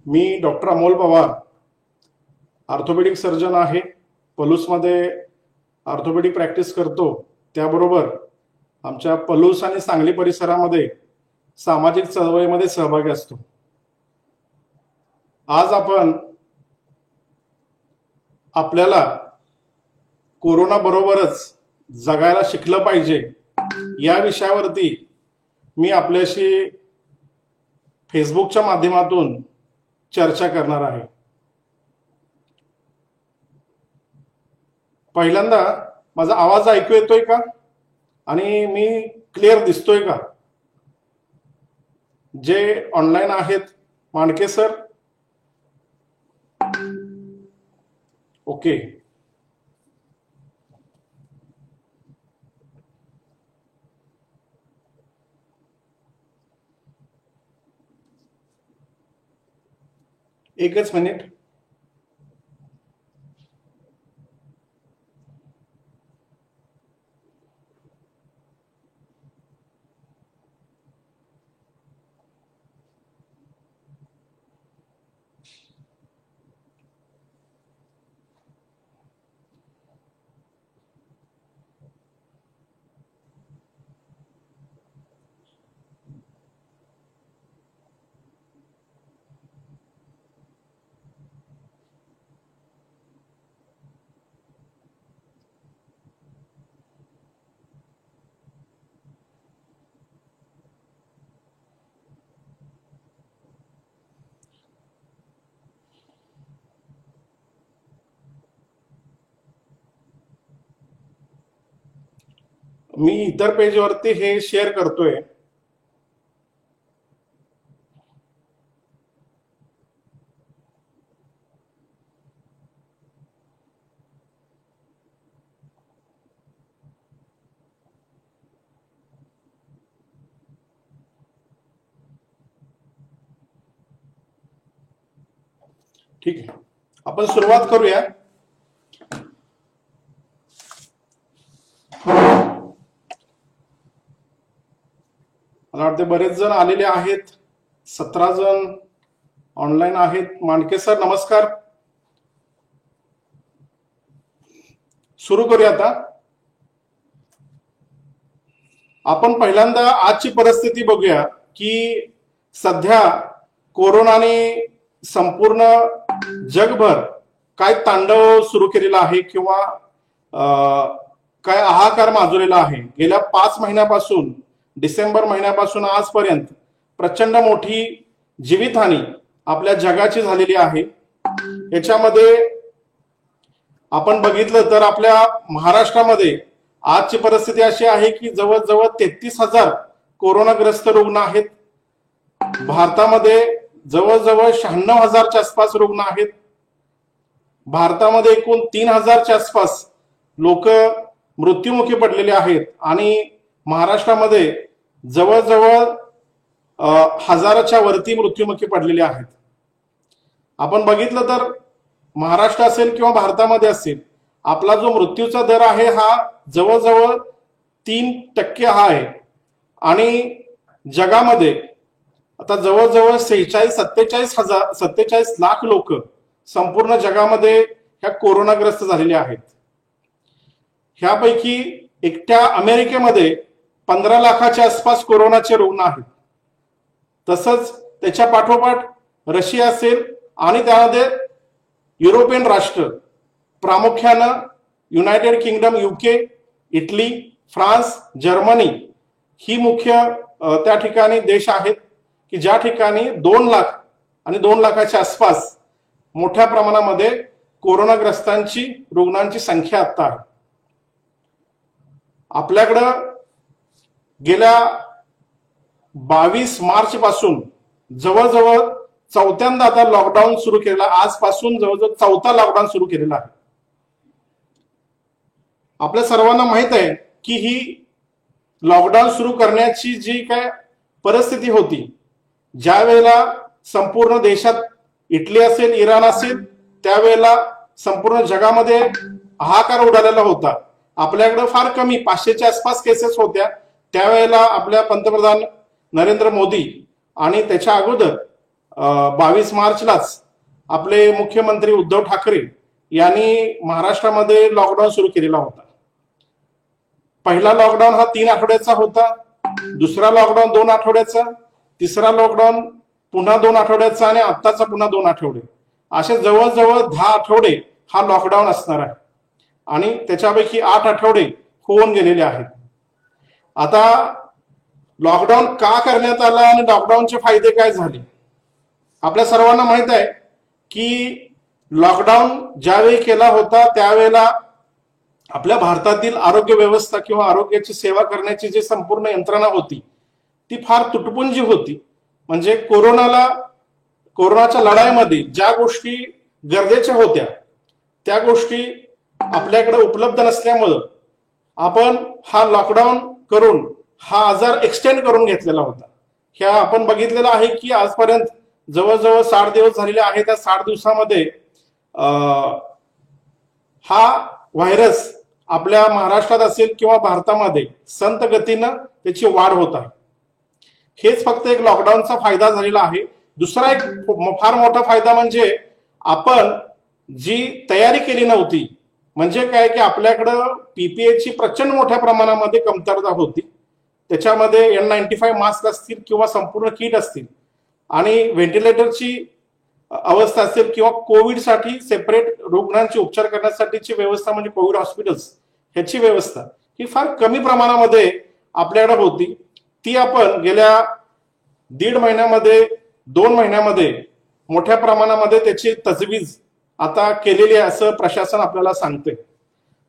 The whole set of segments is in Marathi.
मी doctor Amol Pawar orthopaedic surgeon आहे. पलूसमध्ये ऑर्थोपेडिक प्रॅक्टिस करतो. त्याबरोबर आमच्या पलूस आणि सांगली परिसरामध्ये सामाजिक चळवळीमध्ये सहभागी असतो. आज आपण आपल्याला कोरोना बरोबरच जगायला शिकलं पाहिजे या विषयावरती मी आपल्याशी फेसबुकच्या माध्यमातून चर्चा करणार आहे. पहिल्यांदा माझा आवाज ऐकू येतोय का आणि मी क्लिअर दिसतोय का? जे ऑनलाईन आहेत मांडके सर, ओके. एकच मिनिट. मी इतर पेजवरती हे शेअर करतोय. ठीक आहे, आपण सुरुवात करूया. मला वाटते बरेच जण आलेले आहेत. 17 जण ऑनलाईन आहेत. मांडके सर नमस्कार. सुरू करूया आता. आपण पहिल्यांदा आजची परिस्थिती बघूया की सध्या कोरोनाने संपूर्ण जगभर काय तांडव सुरू केलेला आहे किंवा काय हाहाकार माजवलेला आहे. गेल्या 5 महिन्यापासून, डिसेंबर महिन्यापासून आजपर्यंत प्रचंड मोठी जीवितहानी आपल्या जगाची झालेली आहे. याच्यामध्ये आपण बघितलं तर आपल्या महाराष्ट्रामध्ये आजची परिस्थिती अशी आहे की जवळजवळ 33,000 कोरोनाग्रस्त रुग्ण आहेत. भारतामध्ये जवळजवळ 96,000च्या आसपास रुग्ण आहेत. भारतामध्ये एकूण 3,000च्या आसपास लोक मृत्युमुखी पडलेले आहेत आणि महाराष्ट्रामध्ये जवळजवळ 1,000च्या वरती मृत्युमुखी पडलेले आहेत. आपण बघितलं तर महाराष्ट्र असेल किंवा भारतामध्ये असेल, आपला जो मृत्यूचा दर आहे हा जवळजवळ 3% हा आहे. आणि जगामध्ये आता जवळजवळ 47 लाख लोक संपूर्ण जगामध्ये ह्या कोरोनाग्रस्त झालेले आहेत. ह्यापैकी एकट्या अमेरिकेमध्ये 15 लाखाच्या आसपास कोरोनाचे रुग्ण आहेत. तसंच त्याच्या पाठोपाठ रशिया असेल आणि त्यामध्ये युरोपियन राष्ट्र, प्रामुख्यानं United Kingdom, UK, Italy, France, Germany ही मुख्य त्या ठिकाणी देश आहेत की ज्या ठिकाणी 2 लाख आणि 2 लाखाच्या आसपास मोठ्या प्रमाणामध्ये कोरोनाग्रस्तांची रुग्णांची संख्या आता आहे. आपल्याकडं गेल्या 22 मार्च पासून जवळजवळ 4थ्यांदा आता लॉकडाऊन सुरू केलेला. आजपासून जवळजवळ 4था लॉकडाऊन सुरू केलेला आहे. आपल्या सर्वांना माहित आहे की ही लॉकडाऊन सुरू करण्याची जी काय परिस्थिती होती, ज्या वेळेला संपूर्ण देशात इटली असेल, इराण असेल, त्यावेळेला संपूर्ण जगामध्ये हाहाकार उडालेला होता. आपल्याकडे फार कमी 500च्या आसपास केसेस होत्या. त्यावेळेला आपल्या पंतप्रधान नरेंद्र मोदी आणि त्याच्या अगोदर 22 मार्चलाच आपले मुख्यमंत्री उद्धव ठाकरे यांनी महाराष्ट्रामध्ये लॉकडाऊन सुरू केलेला होता. पहिला लॉकडाऊन हा 3 आठवड्याचा होता, दुसरा लॉकडाऊन 2 आठवड्याचा, तिसरा लॉकडाऊन पुन्हा 2 आठवड्याचा आणि आत्ताचा पुन्हा 2 आठवडे. असे जवळजवळ 10 आठवडे हा लॉकडाऊन असणार आहे आणि त्याच्यापैकी 8 आठवडे होऊन गेलेले आहेत. आता लॉकडाऊन का करण्यात आला आणि लॉकडाऊनचे फायदे काय झाले? आपल्या सर्वांना माहित आहे की लॉकडाऊन ज्यावेळी केला होता त्यावेळेला आपल्या भारतातील आरोग्य व्यवस्था किंवा आरोग्याची सेवा करण्याची जी संपूर्ण यंत्रणा होती ती फार तुटपुंजी होती. म्हणजे कोरोनाच्या लढाईमध्ये ज्या गोष्टी गरजेच्या होत्या त्या गोष्टी आपल्याकडे उपलब्ध नसल्यामुळं आपण हा लॉकडाऊन करून हा आजार एक्सटेंड करून घेतलेला होता. ह्या आपण बघितलेलं आहे की आजपर्यंत जवळजवळ 60 दिवस झालेले आहेत. त्या 60 दिवसामध्ये हा व्हायरस आपल्या महाराष्ट्रात असेल किंवा भारतामध्ये संत गतीनं त्याची वाढ होत आहे. हेच फक्त एक लॉकडाऊनचा फायदा झालेला आहे. दुसरा एक फार मोठा फायदा म्हणजे आपण जी तयारी केली नव्हती, म्हणजे काय की आपल्याकडं पीपीएची प्रचंड मोठ्या प्रमाणामध्ये कमतरता होती. त्याच्यामध्ये N95 मास्क असतील किंवा संपूर्ण किट असतील आणि व्हेंटिलेटरची अवस्था असेल किंवा कोविडसाठी सेपरेट रुग्णांची उपचार करण्यासाठीची व्यवस्था म्हणजे कोविड हॉस्पिटल्स ह्याची व्यवस्था ही फार कमी प्रमाणामध्ये आपल्याकडे होती. ती आपण गेल्या 1.5 महिन्यामध्ये 2 महिन्यामध्ये मोठ्या प्रमाणामध्ये त्याची तजवीज आता केलेली आहे असं प्रशासन आपल्याला सांगते.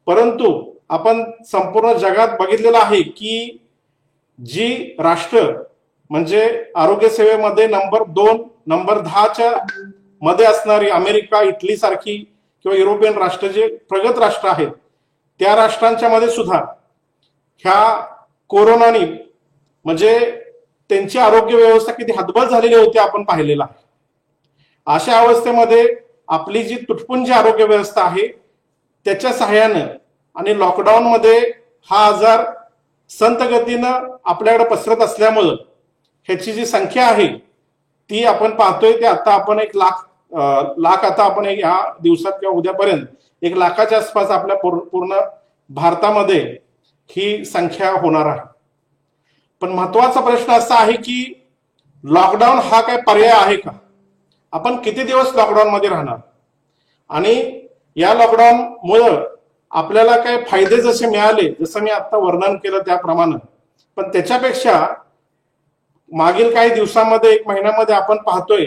परंतु आपण संपूर्ण जगात बघितलेलं आहे की जी राष्ट्र म्हणजे आरोग्य सेवेमध्ये नंबर 2 नंबर 10च्या मध्ये असणारी अमेरिका, इटली सारखी किंवा युरोपियन राष्ट्र जे प्रगत राष्ट्र आहेत त्या राष्ट्रांच्या मध्ये सुद्धा ह्या कोरोनाने म्हणजे त्यांची आरोग्य व्यवस्था किती हतबल झालेली होती आपण पाहिलेलं आहे. अशा अवस्थेमध्ये आपली जी तुटपुंजी आरोग्य व्यवस्था आहे त्याच्या सहाय्यानं आणि लॉकडाऊन मध्ये हा आजार संत गतीनं आपल्याकडे पसरत असल्यामुळं ह्याची जी संख्या आहे ती आपण पाहतोय ते आता आपण 1 लाख आता आपण या दिवसात किंवा उद्यापर्यंत 1 लाखाच्या आसपास आपल्या पूर्ण भारतामध्ये ही संख्या होणार आहे. पण महत्वाचा प्रश्न असा आहे की लॉकडाऊन हा काय पर्याय आहे का? आपण किती दिवस लॉकडाऊन मध्ये राहणार आणि या लॉकडाऊन मुळे आपल्याला काय फायदे जसे मिळाले जसं मी आता वर्णन केलं त्याप्रमाणे, पण त्याच्यापेक्षा मागील काही दिवसांमध्ये 1 महिन्यामध्ये आपण पाहतोय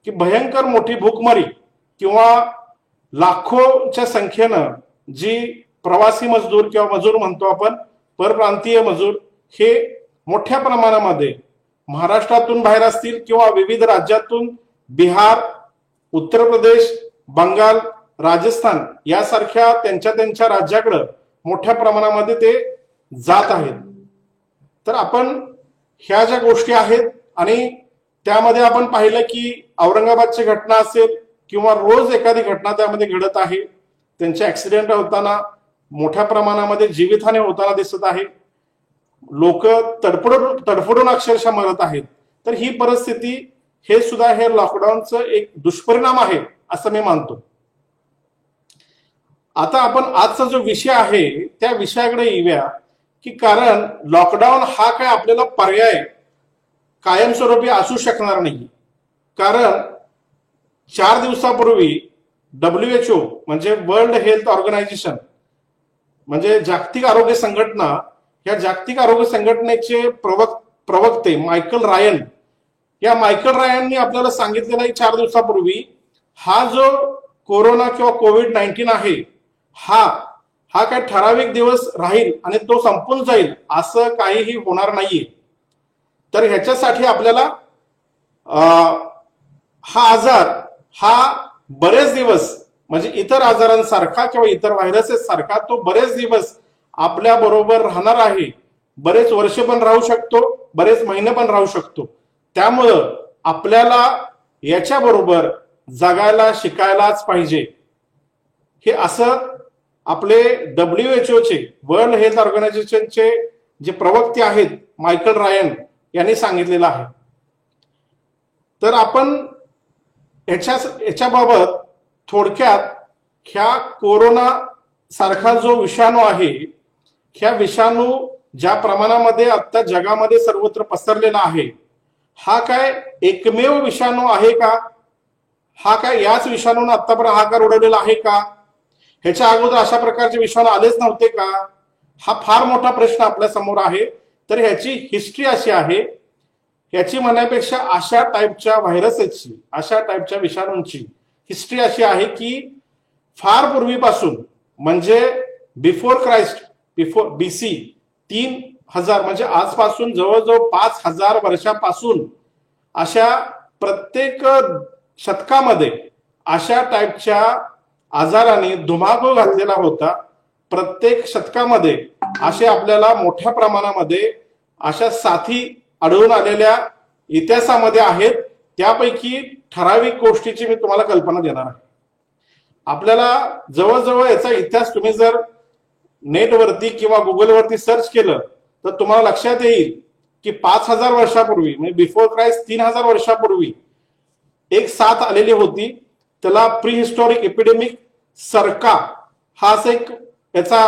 की भयंकर मोठी भूकमारी किंवा लाखोच्या संख्येनं जी प्रवासी मजदूर किंवा मजूर म्हणतो आपण परप्रांतीय मजूर हे मोठ्या प्रमाणामध्ये महाराष्ट्रातून बाहेर असतील किंवा विविध राज्यातून बिहार, उत्तर प्रदेश, बंगाल, राजस्थान यासारख्या त्यांच्या राज्याकडे मोठ्या प्रमाणामध्ये ते जात आहेत. तर आपण ह्या ज्या गोष्टी आहेत आणि त्यामध्ये आपण पाहिलं की औरंगाबादची घटना असेल किंवा रोज एखादी घटना त्यामध्ये घडत आहे. त्यांचे ऍक्सिडेंट होताना मोठ्या प्रमाणामध्ये जीवितहानी होताना दिसत आहे. लोक तडफडून अक्षरशः मरत आहेत. तर ही परिस्थिती हे सुद्धा हे लॉकडाऊनचं एक दुष्परिणाम आहे असं मी मानतो. आता आपण आजचा जो विषय आहे त्या विषयाकडे येऊया की कारण लॉकडाऊन हा काय आपल्याला पर्याय कायमस्वरूपी असू शकणार नाही. कारण 4 दिवसापूर्वी WHO म्हणजे वर्ल्ड हेल्थ ऑर्गनायझेशन म्हणजे जागतिक आरोग्य संघटना, या जागतिक आरोग्य संघटनेचे प्रवक्ते मायकल रायन यांनी आपल्याला सांगितलेलं आहे 4 दिवसापूर्वी हा जो कोरोना किंवा कोविड-19 आहे हा काय ठराविक दिवस राहील आणि तो संपून जाईल असं काहीही होणार नाहीये. तर ह्याच्यासाठी आपल्याला हा आजार हा बरेच दिवस म्हणजे इतर आजारांसारखा किंवा इतर व्हायरसेस सारखा तो बरेच दिवस आपल्या बरोबर राहणार आहे. बरेच वर्ष पण राहू शकतो, बरेच महिने पण राहू शकतो. त्यामुळं आपल्याला याच्या बरोबर जगायला शिकायलाच पाहिजे हे असं आपले WHO वर्ल्ड हेल्थ ऑर्गनायझेशनचे जे प्रवक्ते आहेत मायकल रायन यांनी सांगितलेलं आहे. तर आपण याच्याबाबत थोडक्यात ह्या कोरोना सारखा जो विषाणू आहे, ह्या विषाणू ज्या प्रमाणामध्ये आता जगामध्ये सर्वत्र पसरलेला आहे, हा काय एकमेव विषाणू आहे का? हा काय याच विषाणूने आतापर्यंत हाकार उडवलेला आहे का? ह्याच्या अगोदर अशा प्रकारचे विषाणू आलेच नव्हते का? हा फार मोठा प्रश्न आपल्या समोर आहे. तर ह्याची हिस्ट्री अशी आहे, ह्याची म्हणण्यापेक्षा अशा टाईपच्या व्हायरसची, अशा टाईपच्या विषाणूंची हिस्ट्री अशी आहे की फार पूर्वीपासून, म्हणजे बिफोर क्राइस्ट, बिफोर BC 3000, म्हणजे आजपासून जवळजवळ 5000 वर्षापासून अशा प्रत्येक शतकामध्ये अशा टाईपच्या आजाराने धुमाकूळ घातलेला होता. प्रत्येक शतकामध्ये असे आपल्याला मोठ्या प्रमाणामध्ये अशा साथी आढळून आलेल्या इतिहासामध्ये आहेत. त्यापैकी ठराविक गोष्टीची मी तुम्हाला कल्पना देणार आहे. आपल्याला जवळजवळ याचा इतिहास तुम्ही जर नेटवरती किंवा गुगलवरती सर्च केलं तर तुम्हाला लक्षात येईल की 5000 वर्षापूर्वी, म्हणजे बिफोर क्राइस्ट 3000 वर्षापूर्वी एक साथ आलेली होती. त्याला प्री हिस्टॉरिक एपिडेमिक सरका हा असा एक याचा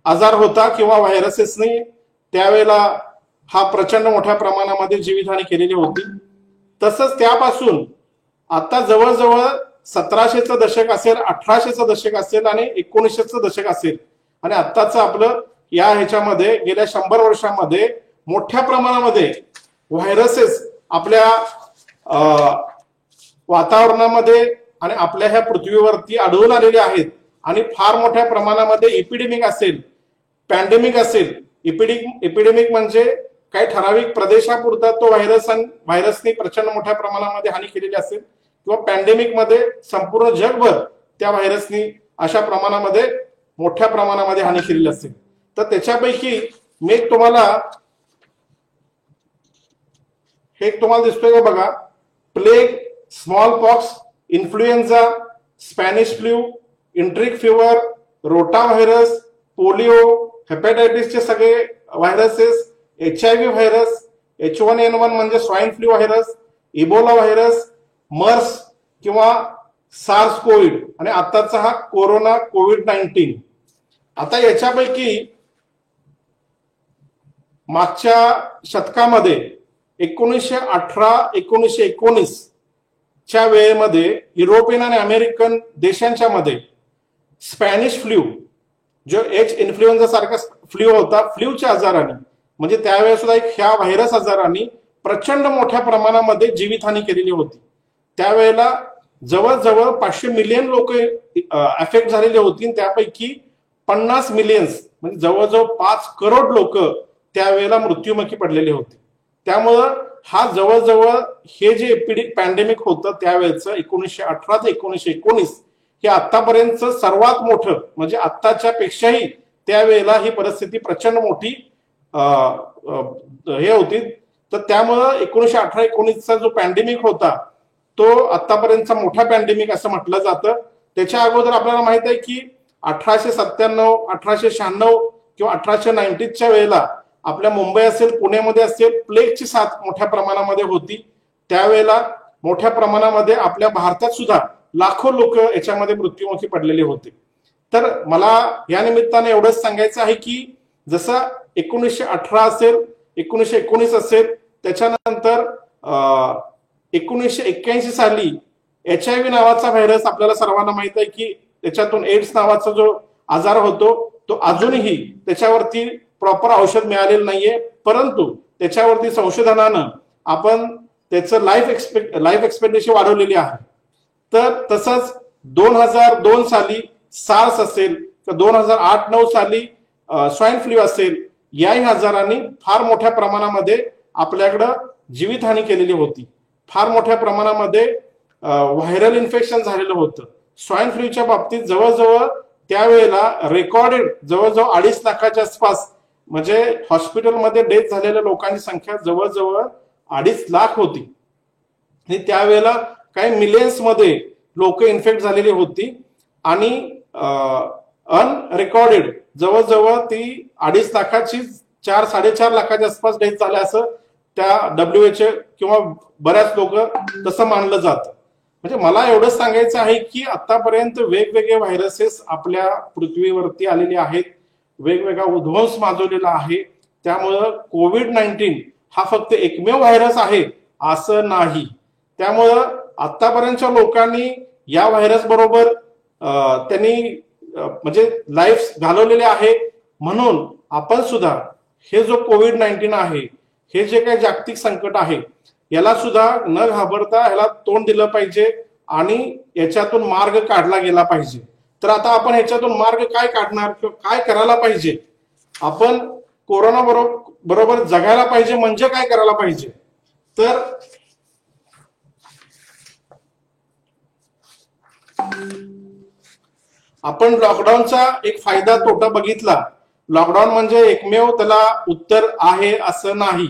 आजार होता किंवा व्हायरसेसनी त्यावेळेला हा प्रचंड मोठ्या प्रमाणामध्ये जीवितहानी केलेली होती. तसंच त्यापासून आता जवळजवळ 1700चं दशक असेल, 1800चं दशक असेल आणि 1900चं दशक असेल, आणि आत्ताचं आपलं या ह्याच्यामध्ये गेल्या 100 वर्षामध्ये मोठ्या प्रमाणामध्ये व्हायरसेस आपल्या वातावरणामध्ये आणि आपल्या ह्या पृथ्वीवरती आढळून आलेले आहेत. आणि फार मोठ्या प्रमाणामध्ये एपिडेमिक असेल, पॅन्डेमिक असेल. एपिडेमिक म्हणजे काही ठराविक प्रदेशापुरता तो व्हायरसने प्रचंड मोठ्या प्रमाणामध्ये हानी केलेली असेल, किंवा पॅन्डेमिक मध्ये संपूर्ण जगभर त्या व्हायरसनी अशा प्रमाणामध्ये मोठ्या प्रमाणामध्ये हानी केलेली असेल. तर त्याच्यापैकी मी तुम्हाला दिसतोय का बघा, plague, smallpox, influenza, Spanish flu, enteric fever, rotavirus, polio, हेपॅटायटिसचे सगळे व्हायरसेस, HIV व्हायरस, H1N1 म्हणजे swine flu virus, Ebola virus, MERS किंवा सार्स कोविड, आणि आताचा हा कोरोना कोविड-19. आता याच्यापैकी मागच्या शतकामध्ये 1918-1919 च्या वेळेमध्ये युरोपियन आणि अमेरिकन देशांच्या मध्ये स्पॅनिश फ्लू, जो इन्फ्लुएन्झा सारखा फ्लू होता, फ्लूच्या आजाराने, म्हणजे त्यावेळेस सुद्धा एक ह्या व्हायरस आजाराने प्रचंड मोठ्या प्रमाणामध्ये जीवितहानी केलेली होती. त्यावेळेला जवळजवळ 500 मिलियन लोक अफेक्ट झालेले होती. त्यापैकी 50 मिलियन्स म्हणजे जवळजवळ 5 करोड लोक त्यावेळेला मृत्युमुखी पडलेले होते. त्यामुळं हा जवळजवळ हे जे पॅन्डेमिक होतं त्यावेळेचं 1918 ते 1919 हे आतापर्यंत सर्वात मोठं, म्हणजे आत्ताच्या पेक्षाही त्यावेळेला ही परिस्थिती प्रचंड मोठी हे होती. तर त्यामुळं 1918-19चा जो पॅन्डेमिक होता तो आतापर्यंतचा मोठा पॅन्डेमिक असं म्हटलं जातं. त्याच्या अगोदर आपल्याला माहित आहे की 1897, 1896 किंवा 1890च्या वेळेला आपल्या मुंबई असेल, पुण्यामध्ये असेल, प्लेगची साथ मोठ्या प्रमाणामध्ये होती. त्यावेळेला मोठ्या प्रमाणामध्ये आपल्या भारतात सुद्धा लाखो लोक याच्यामध्ये मृत्युमुखी पडलेले होते. तर मला या निमित्ताने एवढंच सांगायचं आहे की जसं 1918 असेल, 1919 असेल, त्याच्यानंतर 1981 साली HIV नावाचा व्हायरस आपल्याला सर्वांना माहित आहे की त्याच्यातून एड्स नावाचा जो आजार होतो तो अजूनही त्याच्यावरती प्रॉपर औषध मिळालेलं नाहीये. परंतु त्याच्यावरती संशोधनानं आपण त्याचं लाईफ एक्सपेक्टन्सी वाढवलेली आहे. तर तसंच 2002 साली सार्स असेल, तर 2008-9 साली स्वाईन फ्लू असेल, याही आजारांनी फार मोठ्या प्रमाणामध्ये आपल्याकडं जीवितहानी केलेली होती. फार मोठ्या प्रमाणामध्ये व्हायरल इन्फेक्शन झालेलं होतं. स्वाईन फ्लूच्या बाबतीत जवळजवळ त्यावेळेला रेकॉर्डेड जवळजवळ 2.5 लाखाच्या आसपास, म्हणजे हॉस्पिटलमध्ये डेथ झालेल्या लोकांची संख्या जवळजवळ 2.5 लाख होती. आणि त्यावेळेला काही मिलियन्स मध्ये लोक इन्फेक्ट झालेली होती. आणि अनरेकॉर्डेड जवळजवळ ती 2.5 लाखाची 4-4.5 लाखाच्या आसपास डेथ झाल्या असं त्या WHO किंवा बऱ्याच लोक तसं मानलं जातं. म्हणजे मला एवढंच सांगायचं आहे की आतापर्यंत वेगवेगळे व्हायरसेस आपल्या पृथ्वीवरती आलेले आहेत, वेगवेगळा उध्वंस माजवलेला आहे. त्यामुळं कोविड-19 हा फक्त एकमेव व्हायरस आहे असं नाही. त्यामुळं आतापर्यंतच्या लोकांनी या व्हायरस बरोबर त्यांनी म्हणजे लाईफ घालवलेले आहे. म्हणून आपण सुद्धा हे जो कोविड-19 आहे, हे जे काही जागतिक संकट आहे, याला सुद्धा न घाबरता ह्याला तोंड दिलं पाहिजे आणि याच्यातून मार्ग काढला गेला पाहिजे. तर आता आपण ह्याच्यातून मार्ग काय काढणार किंवा काय करायला पाहिजे? आपण कोरोना बरोबर जगायला पाहिजे म्हणजे काय करायला पाहिजे? तर आपण लॉकडाऊनचा एक फायदा तोटा बघितला. लॉकडाऊन म्हणजे एकमेव त्याला उत्तर आहे असं नाही.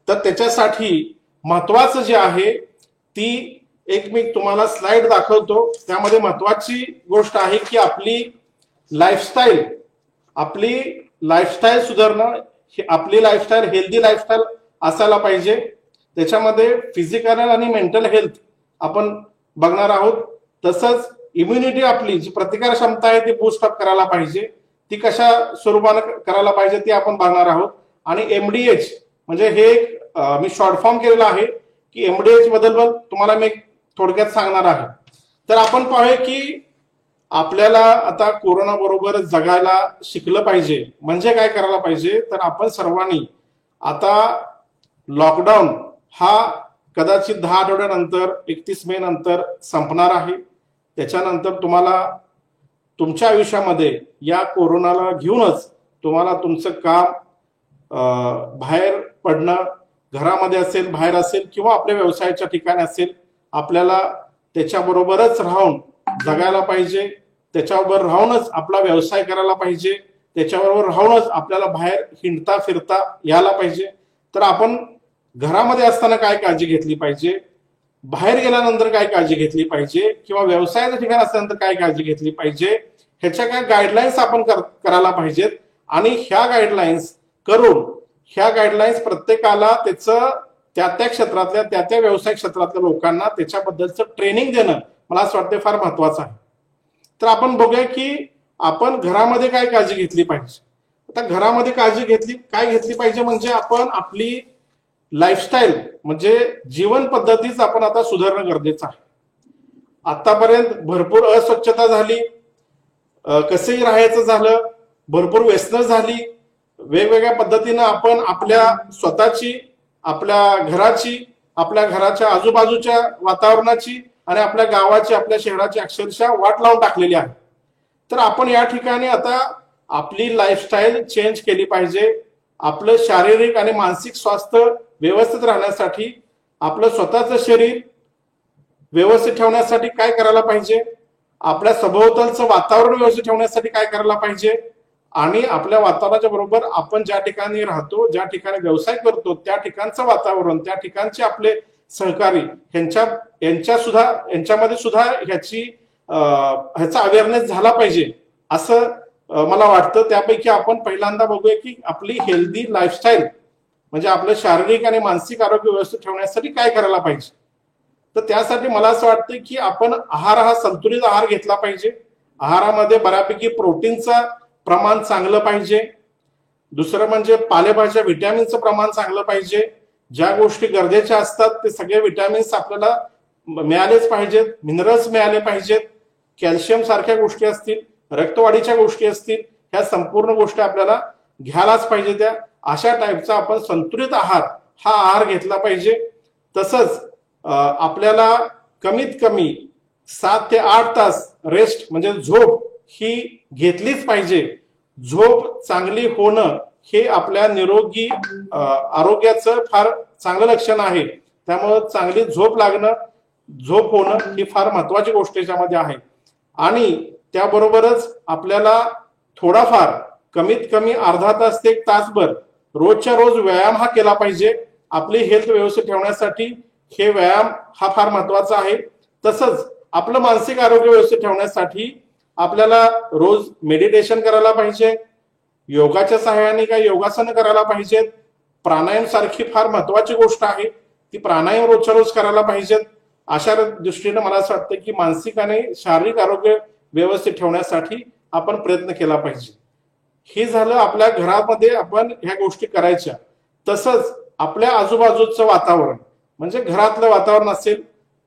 तर त्याच्यासाठी महत्वाचं जे आहे ती एक मी तुम्हाला स्लाइड दाखवतो. त्यामध्ये महत्वाची गोष्ट आहे की आपली लाईफस्टाईल सुधारणं, आपली लाईफस्टाईल हेल्दी लाईफस्टाईल असायला पाहिजे. त्याच्यामध्ये फिजिकल आणि मेंटल हेल्थ आपण बघणार आहोत. तसंच इम्युनिटी, आपली जी प्रतिकार क्षमता आहे ती बूस्ट अप करायला पाहिजे. ती कशा स्वरूपानं करायला पाहिजे ती आपण बघणार आहोत. आणि MDH म्हणजे हे मी शॉर्ट फॉर्म केलेला आहे की MDH बद्दल तुम्हाला मी थोडक्यात सांगणार आहे. तर आपण पाहूया की आपल्याला आता कोरोना बरोबर जगायला शिकलं पाहिजे म्हणजे काय करायला पाहिजे? तर आपण सर्वांनी आता लॉकडाऊन हा कदाचित 10 आठवड्यानंतर 31 मे नंतर संपणार आहे. त्याच्यानंतर तुम्हाला तुमच्या आयुष्यामध्ये या कोरोनाला घेऊनच तुम्हाला तुमचं काम, बाहेर पडणं, घरामध्ये असेल, बाहेर असेल किंवा आपल्या व्यवसायाच्या ठिकाणी असेल, आपल्याला त्याच्याबरोबरच राहून जगायला पाहिजे. त्याच्याबरोबर राहूनच आपला व्यवसाय करायला पाहिजे. त्याच्याबरोबर राहूनच आपल्याला बाहेर हिंडता फिरता यायला पाहिजे. तर आपण घरामध्ये असताना काय काळजी घेतली पाहिजे, बाहेर गेल्यानंतर काय काळजी घेतली पाहिजे, किंवा व्यवसायाच्या ठिकाणी असल्यानंतर काय काळजी घेतली पाहिजे, ह्याच्या काय गाईडलाईन्स आपण करायला पाहिजेत. आणि ह्या गाईडलाईन्स प्रत्येकाला त्याचं त्या क्षेत्रातल्या त्या व्यवसाय क्षेत्रातल्या लोकांना त्याच्याबद्दलचं ट्रेनिंग देणं मला असं वाटतं फार महत्वाचं आहे. तर आपण बघूया की आपण घरामध्ये काय काळजी घेतली पाहिजे. आता घरामध्ये काळजी काय घेतली पाहिजे म्हणजे आपण आपली लाईफस्टाईल म्हणजे जीवन पद्धतीच आपण आता सुधारणं गरजेचं आहे. आतापर्यंत भरपूर अस्वच्छता झाली, कसंही राहायचं झालं, भरपूर व्यसनं झाली. वेगवेगळ्या पद्धतीनं आपण आपल्या स्वतःची, आपल्या घराची, आपल्या घराच्या आजूबाजूच्या वातावरणाची आणि आपल्या गावाची, आपल्या शहराची अक्षरशः वाट लावून टाकलेली आहे. तर आपण या ठिकाणी आता आपली लाईफस्टाईल चेंज केली पाहिजे. आपलं शारीरिक आणि मानसिक स्वास्थ्य व्यवस्थित राहण्यासाठी, आपलं स्वतःचं शरीर व्यवस्थित ठेवण्यासाठी काय करायला पाहिजे, आपल्या सभोवतालचं वातावरण व्यवस्थित ठेवण्यासाठी काय करायला पाहिजे, आणि आपल्या वातावरणाच्या बरोबर आपण ज्या ठिकाणी राहतो, ज्या ठिकाणी व्यवसाय करतो त्या ठिकाणचं वातावरण, त्या ठिकाणचे आपले सहकारी यांच्यामध्ये सुद्धा ह्याचा अवेअरनेस झाला पाहिजे असं मला वाटतं. त्यापैकी आपण पहिल्यांदा बघूया की आपली हेल्दी लाईफस्टाईल म्हणजे आपलं शारीरिक आणि मानसिक आरोग्य व्यवस्थित ठेवण्यासाठी काय करायला पाहिजे. तर त्यासाठी मला असं वाटतं की आपण हा संतुलित आहार घेतला पाहिजे. आहारामध्ये बऱ्यापैकी प्रोटीनचं प्रमाण चांगलं पाहिजे. दुसरं म्हणजे पालेभाज्या, व्हिटॅमिनचं प्रमाण चांगलं पाहिजे. ज्या गोष्टी गरजेच्या असतात ते सगळे व्हिटॅमिन्स आपल्याला मिळालेच पाहिजेत, मिनरल्स मिळाले पाहिजेत, कॅल्शियम सारख्या गोष्टी असतील, रक्तवाढीच्या गोष्टी असतील, ह्या संपूर्ण गोष्टी आपल्याला घ्यायलाच पाहिजे. त्या अशा टाईपचा आपण संतुलित आहार घेतला पाहिजे. तसंच आपल्याला कमीत कमी 7 ते 8 तास रेस्ट म्हणजे झोप ही घेतलीच पाहिजे. झोप चांगली होणं हे आपल्या निरोगी आरोग्याचं फार चांगलं लक्षण आहे. त्यामुळे चांगली झोप लागणं, झोप होणं ही फार महत्वाची गोष्ट याच्यामध्ये आहे. आणि त्याबरोबरच आपल्याला थोडाफार कमीत कमी अर्धा तास ते 1 तासभर रोजच्या रोज व्यायाम हा केला पाहिजे. आपली हेल्थ व्यवस्थित ठेवण्यासाठी हे व्यायाम हा फार महत्वाचा आहे. तसंच आपलं मानसिक आरोग्य व्यवस्थित ठेवण्यासाठी आपल्याला रोज मेडिटेशन करायला पाहिजे, योगाच्या सहाय्याने काही योगासनं करायला पाहिजेत, प्राणायाम सारखी फार महत्वाची गोष्ट आहे, ती प्राणायाम रोजच्या रोज करायला पाहिजेत. अशा दृष्टीने मला असं वाटतं की मानसिक आणि शारीरिक आरोग्य व्यवस्थित ठेवण्यासाठी आपण प्रयत्न केला पाहिजे. हे झालं आपल्या घरामध्ये आपण ह्या गोष्टी करायच्या. तसंच आपल्या आजूबाजूचं वातावरण म्हणजे घरातलं वातावरण असेल,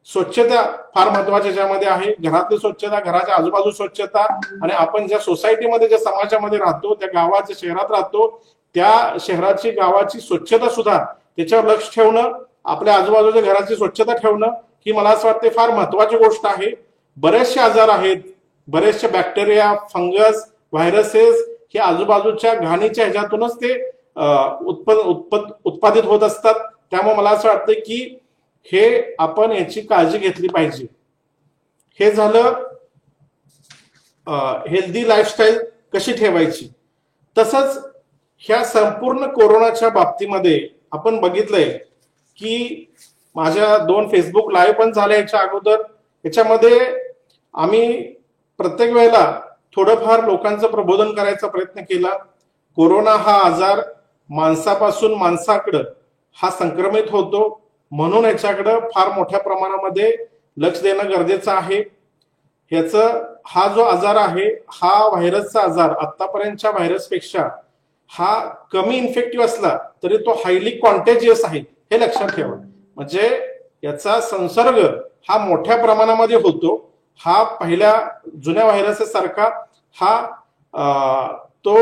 स्वच्छता फार महत्वाची ज्यामध्ये आहे. घरातली स्वच्छता, घराच्या आजूबाजू स्वच्छता, आणि आपण ज्या सोसायटीमध्ये ज्या समाजामध्ये राहतो, त्या गावाच्या शहरात राहतो, त्या शहराची गावाची स्वच्छता सुद्धा त्याच्यावर लक्ष ठेवणं, आपल्या आजूबाजूच्या घराची स्वच्छता ठेवणं ही मला असं वाटते फार महत्वाची गोष्ट आहे. बरेचसे आजार आहेत, बरेचसे बॅक्टेरिया, फंगस, व्हायरसेस हे आजूबाजूच्या घाणीच्या ह्याच्यातूनच ते उत्पादित होत असतात. त्यामुळे मला असं वाटतं की हे आपण याची काळजी घेतली पाहिजे. हे झालं हेल्दी लाईफस्टाईल कशी ठेवायची. तसंच ह्या संपूर्ण कोरोनाच्या बाबतीमध्ये आपण बघितलंय की माझ्या 2 फेसबुक लाईव्ह पण झाल्या याच्या अगोदर. याच्यामध्ये आम्ही प्रत्येक वेळेला थोडंफार लोकांचं प्रबोधन करायचा प्रयत्न केला. कोरोना हा आजार माणसापासून माणसाकडं हा संक्रमित होतो, म्हणून याच्याकडं फार मोठ्या प्रमाणामध्ये लक्ष देणं गरजेचं आहे. हा जो आजार आहे, हा व्हायरसचा आजार आतापर्यंतच्या व्हायरसपेक्षा हा कमी इन्फेक्टिव्ह असला तरी तो हायली कॉन्टेजियस आहे, हे लक्षात ठेवा. म्हणजे याचा संसर्ग हा मोठ्या प्रमाणामध्ये होतो. हा पहिल्या जुन्या व्हायरसेस सारखा तो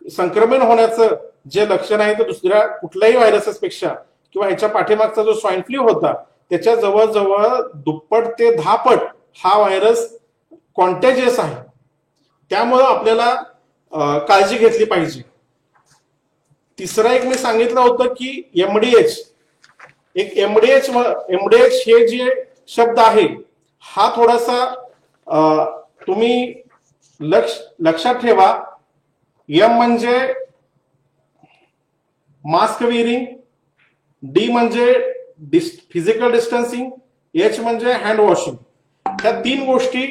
संक्रमण होण्याचं जे लक्षण आहे ते दुसऱ्या कुठल्याही व्हायरसेसपेक्षा किंवा ह्याच्या पाठीमागचा जो स्वाईन फ्लू होता त्याच्या जवळजवळ दुप्पट ते 10 पट हा व्हायरस कॉन्टेजियस आहे. त्यामुळं आपल्याला काळजी घेतली पाहिजे. तिसरा एक मी सांगितलं होतं की एमडीएच हे जे शब्द आहे हा थोडासा तुम्ही लक्षात ठेवा. एम म्हणजे मास्क वेअरिंग, डी म्हणजे फिजिकल डिस्टन्सिंग, एच म्हणजे हँड वॉशिंग. ह्या 3 गोष्टी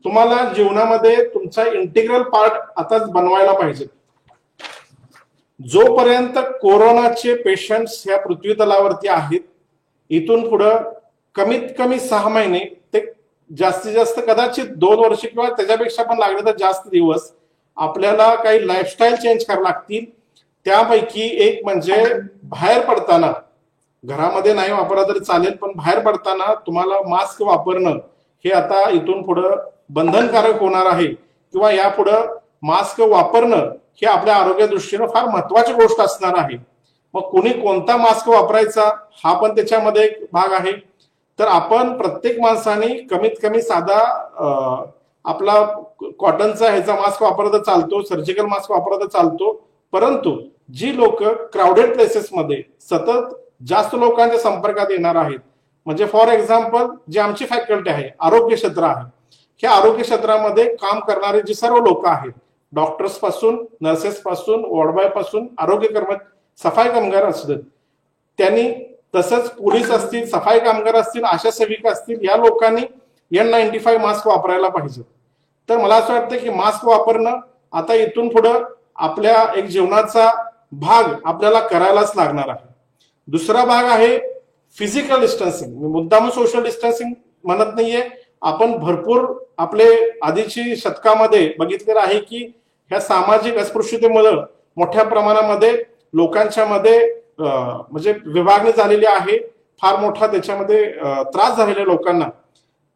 तुम्हाला जीवनामध्ये तुमचा इंटिग्रल पार्ट आताच बनवायला पाहिजे. जोपर्यंत कोरोनाचे पेशंट्स ह्या पृथ्वी तलावरती आहेत, इथून पुढं कमीत कमी 6 महिने ते जास्तीत जास्त कदाचित 2 वर्ष किंवा त्याच्यापेक्षा पण लागले तर जास्त दिवस आपल्याला काही लाईफस्टाईल चेंज करावं लागतील. त्यापैकी एक म्हणजे बाहेर पडताना, घरामध्ये नाही वापरला तरी चालेल, पण बाहेर पडताना तुम्हाला मास्क वापरणं हे आता इथून पुढं बंधनकारक होणार आहे. किंवा यापुढं मास्क वापरणं हे आपल्या आरोग्य दृष्टीनं फार महत्वाची गोष्ट असणार आहे. मग कोणी कोणता मास्क वापरायचा हा पण त्याच्यामध्ये एक भाग आहे. तर आपण प्रत्येक माणसाने कमीत कमी साधा आपला कॉटनचा ह्याचा मास्क वापरता चालतो, सर्जिकल मास्क वापरता चालतो. परंतु जी लोक क्राऊडेड प्लेसेसमध्ये सतत जास्त लोकांच्या संपर्कात येणार आहेत, म्हणजे फॉर एक्झाम्पल जे आमची फॅकल्टी आहे, आरोग्य क्षेत्र आहे, ह्या आरोग्य क्षेत्रामध्ये काम करणारे जे सर्व लोक आहेत, डॉक्टर्स पासून, नर्सेस पासून, वॉर्डबॉय पासून, आरोग्य कर्मचारी, सफाई कामगार असतील, त्यांनी, तसंच पोलीस असतील, सफाई कामगार असतील, आशा सेविका असतील, या लोकांनी N95 मास्क वापरायला पाहिजे. तर मला असं वाटतं की मास्क वापरणं आता इथून पुढं आपल्या एक जीवनाचा भाग आपल्याला करायलाच लागणार आहे. दुसरा भाग आहे फिजिकल डिस्टन्सिंग. मी मुद्दाम सोशल डिस्टन्सिंग म्हणत नाहीये. आपण भरपूर आपले आधीची शतकामध्ये बघितलेलं आहे की ह्या सामाजिक अस्पृश्यतेमुळे मोठ्या प्रमाणामध्ये लोकांच्या मध्ये म्हणजे विभागणी झालेली आहे, फार मोठा त्याच्यामध्ये त्रास झालेला लोकांना.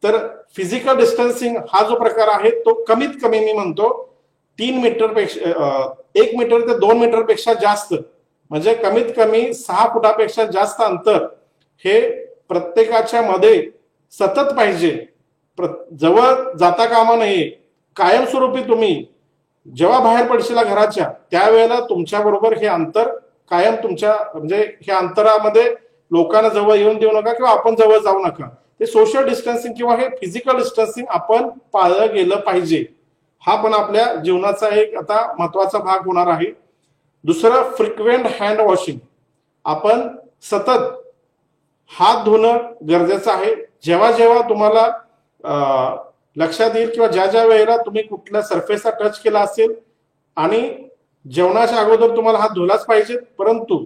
तर फिजिकल डिस्टन्सिंग हा जो प्रकार आहे तो कमीत कमी मी म्हणतो 3 मीटर पेक्षा 1 मीटर ते 2 मीटर पेक्षा जास्त, म्हणजे कमीत कमी 6 फुटापेक्षा जास्त अंतर हे प्रत्येकाच्या मध्ये सतत पाहिजे. जवळ जाता कामा नये. कायमस्वरूपी तुम्ही जेव्हा बाहेर पडशील घराच्या त्यावेळेला तुमच्या बरोबर हे अंतर कायम तुमच्या, म्हणजे ह्या अंतरामध्ये लोकांना जवळ येऊन देऊ नका किंवा आपण जवळ जाऊ नका. ते सोशल डिस्टन्सिंग किंवा हे फिजिकल डिस्टन्सिंग आपण पाळलं गेलं पाहिजे. हा पण आपल्या जीवनाचा एक आता महत्वाचा भाग होणार आहे. दुसरं फ्रिक्वेंट हँड वॉशिंग. आपण सतत हात धुणं गरजेचं आहे. जेव्हा जेव्हा तुम्हाला लक्षात येईल किंवा ज्या ज्या वेळेला तुम्ही कुठल्या सरफेसला टच केला असेल, आणि जेवणाच्या अगोदर तुम्हाला हात धुलाच पाहिजे, परंतु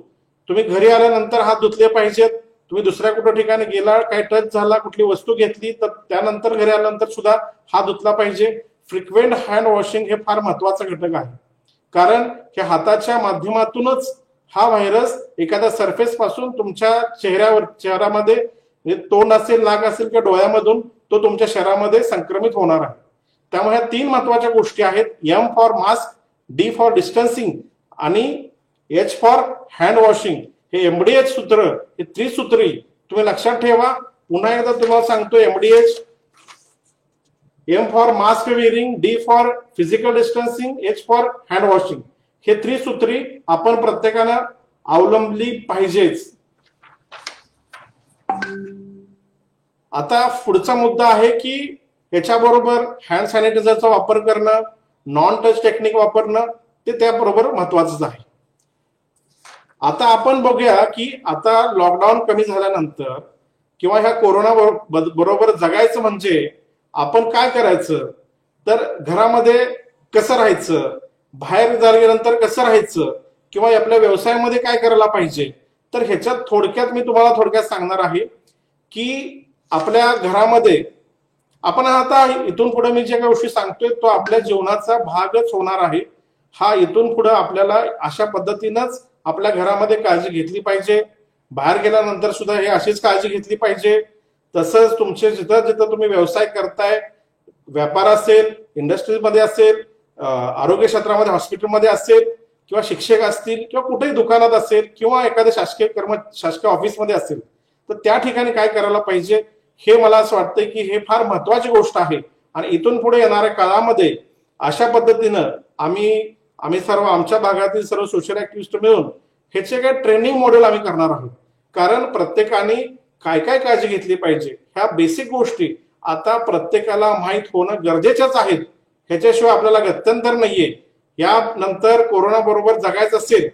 तुम्ही घरी आल्यानंतर हात धुतले पाहिजेत. तुम्ही दुसऱ्या कुठल्या ठिकाणी गेला, काही टच झाला, कुठली वस्तू घेतली तर त्यानंतर घरी आल्यानंतर सुद्धा हात धुतला पाहिजे. फ्रिक्वेंट हँड वॉशिंग हे फार महत्वाचा घटक आहे, कारण हे हाताच्या माध्यमातूनच हा व्हायरस एखाद्या सरफेस पासून तुमच्या चेहऱ्यामध्ये तोंड असेल, नाक असेल किंवा डोळ्यामधून तो तुमच्या शरीरामध्ये संक्रमित होणार आहे. त्यामुळे ह्या 3 महत्वाच्या गोष्टी आहेत. M for mask, D for distancing आणि एच फॉर हँड वॉशिंग. हे एमडीएच सूत्र, हे त्रिसूत्री तुम्ही लक्षात ठेवा. पुन्हा एकदा तुम्हाला सांगतो, MDH, M for mask wearing, D for physical distancing, H for hand washing. हे त्रिसूत्री आपण प्रत्येकानं अवलंबली पाहिजेच. आता पुढचा मुद्दा आहे की याच्याबरोबर हँड सॅनिटायझरचा वापर करणं, नॉन टच टेक्निक वापरणं ते त्याबरोबर महत्वाचंच आहे. आता आपण बघूया की आता लॉकडाऊन कमी झाल्यानंतर किंवा ह्या कोरोना बरोबर जगायचं म्हणजे आपण काय करायचं, तर घरामध्ये कसं राहायचं, बाहेर गेल्यानंतर कसं राहायचं, किंवा आपल्या व्यवसायामध्ये काय करायला पाहिजे. तर ह्याच्यात थोडक्यात मी तुम्हाला थोडक्यात सांगणार आहे की आपल्या घरामध्ये आपण आता इथून पुढे मी जे काही गोष्टी सांगतोय तो आपल्या जीवनाचा भागच होणार आहे. हा इथून पुढे आपल्याला अशा पद्धतीनंच आपल्या घरामध्ये काळजी घेतली पाहिजे. बाहेर गेल्यानंतर सुद्धा हे अशीच काळजी घेतली पाहिजे. तसंच तुमचे जिथं जिथं तुम्ही व्यवसाय करताय, व्यापार असेल, इंडस्ट्रीमध्ये असेल, आरोग्य क्षेत्रामध्ये हॉस्पिटलमध्ये असेल, किंवा शिक्षक असतील, किंवा कुठेही दुकानात असेल, किंवा एखाद्या शासकीय ऑफिसमध्ये असेल, तर त्या ठिकाणी काय करायला पाहिजे हे मला असं वाटतंय की हे फार महत्वाची गोष्ट आहे. आणि इथून पुढे येणाऱ्या काळामध्ये अशा पद्धतीनं आम्ही सर्व आमच्या भागातील सर्व सोशल ऍक्टिव्हिस्ट मिळून ह्याचे काय ट्रेनिंग मॉडेल आम्ही करणार आहोत. कारण प्रत्येकाने काय काय काळजी घेतली पाहिजे ह्या बेसिक गोष्टी आता प्रत्येकाला माहीत होणं गरजेचंच आहेत. ह्याच्याशिवाय आपल्याला गत्यंतर नाहीये. यानंतर कोरोना बरोबर जगायचं असेल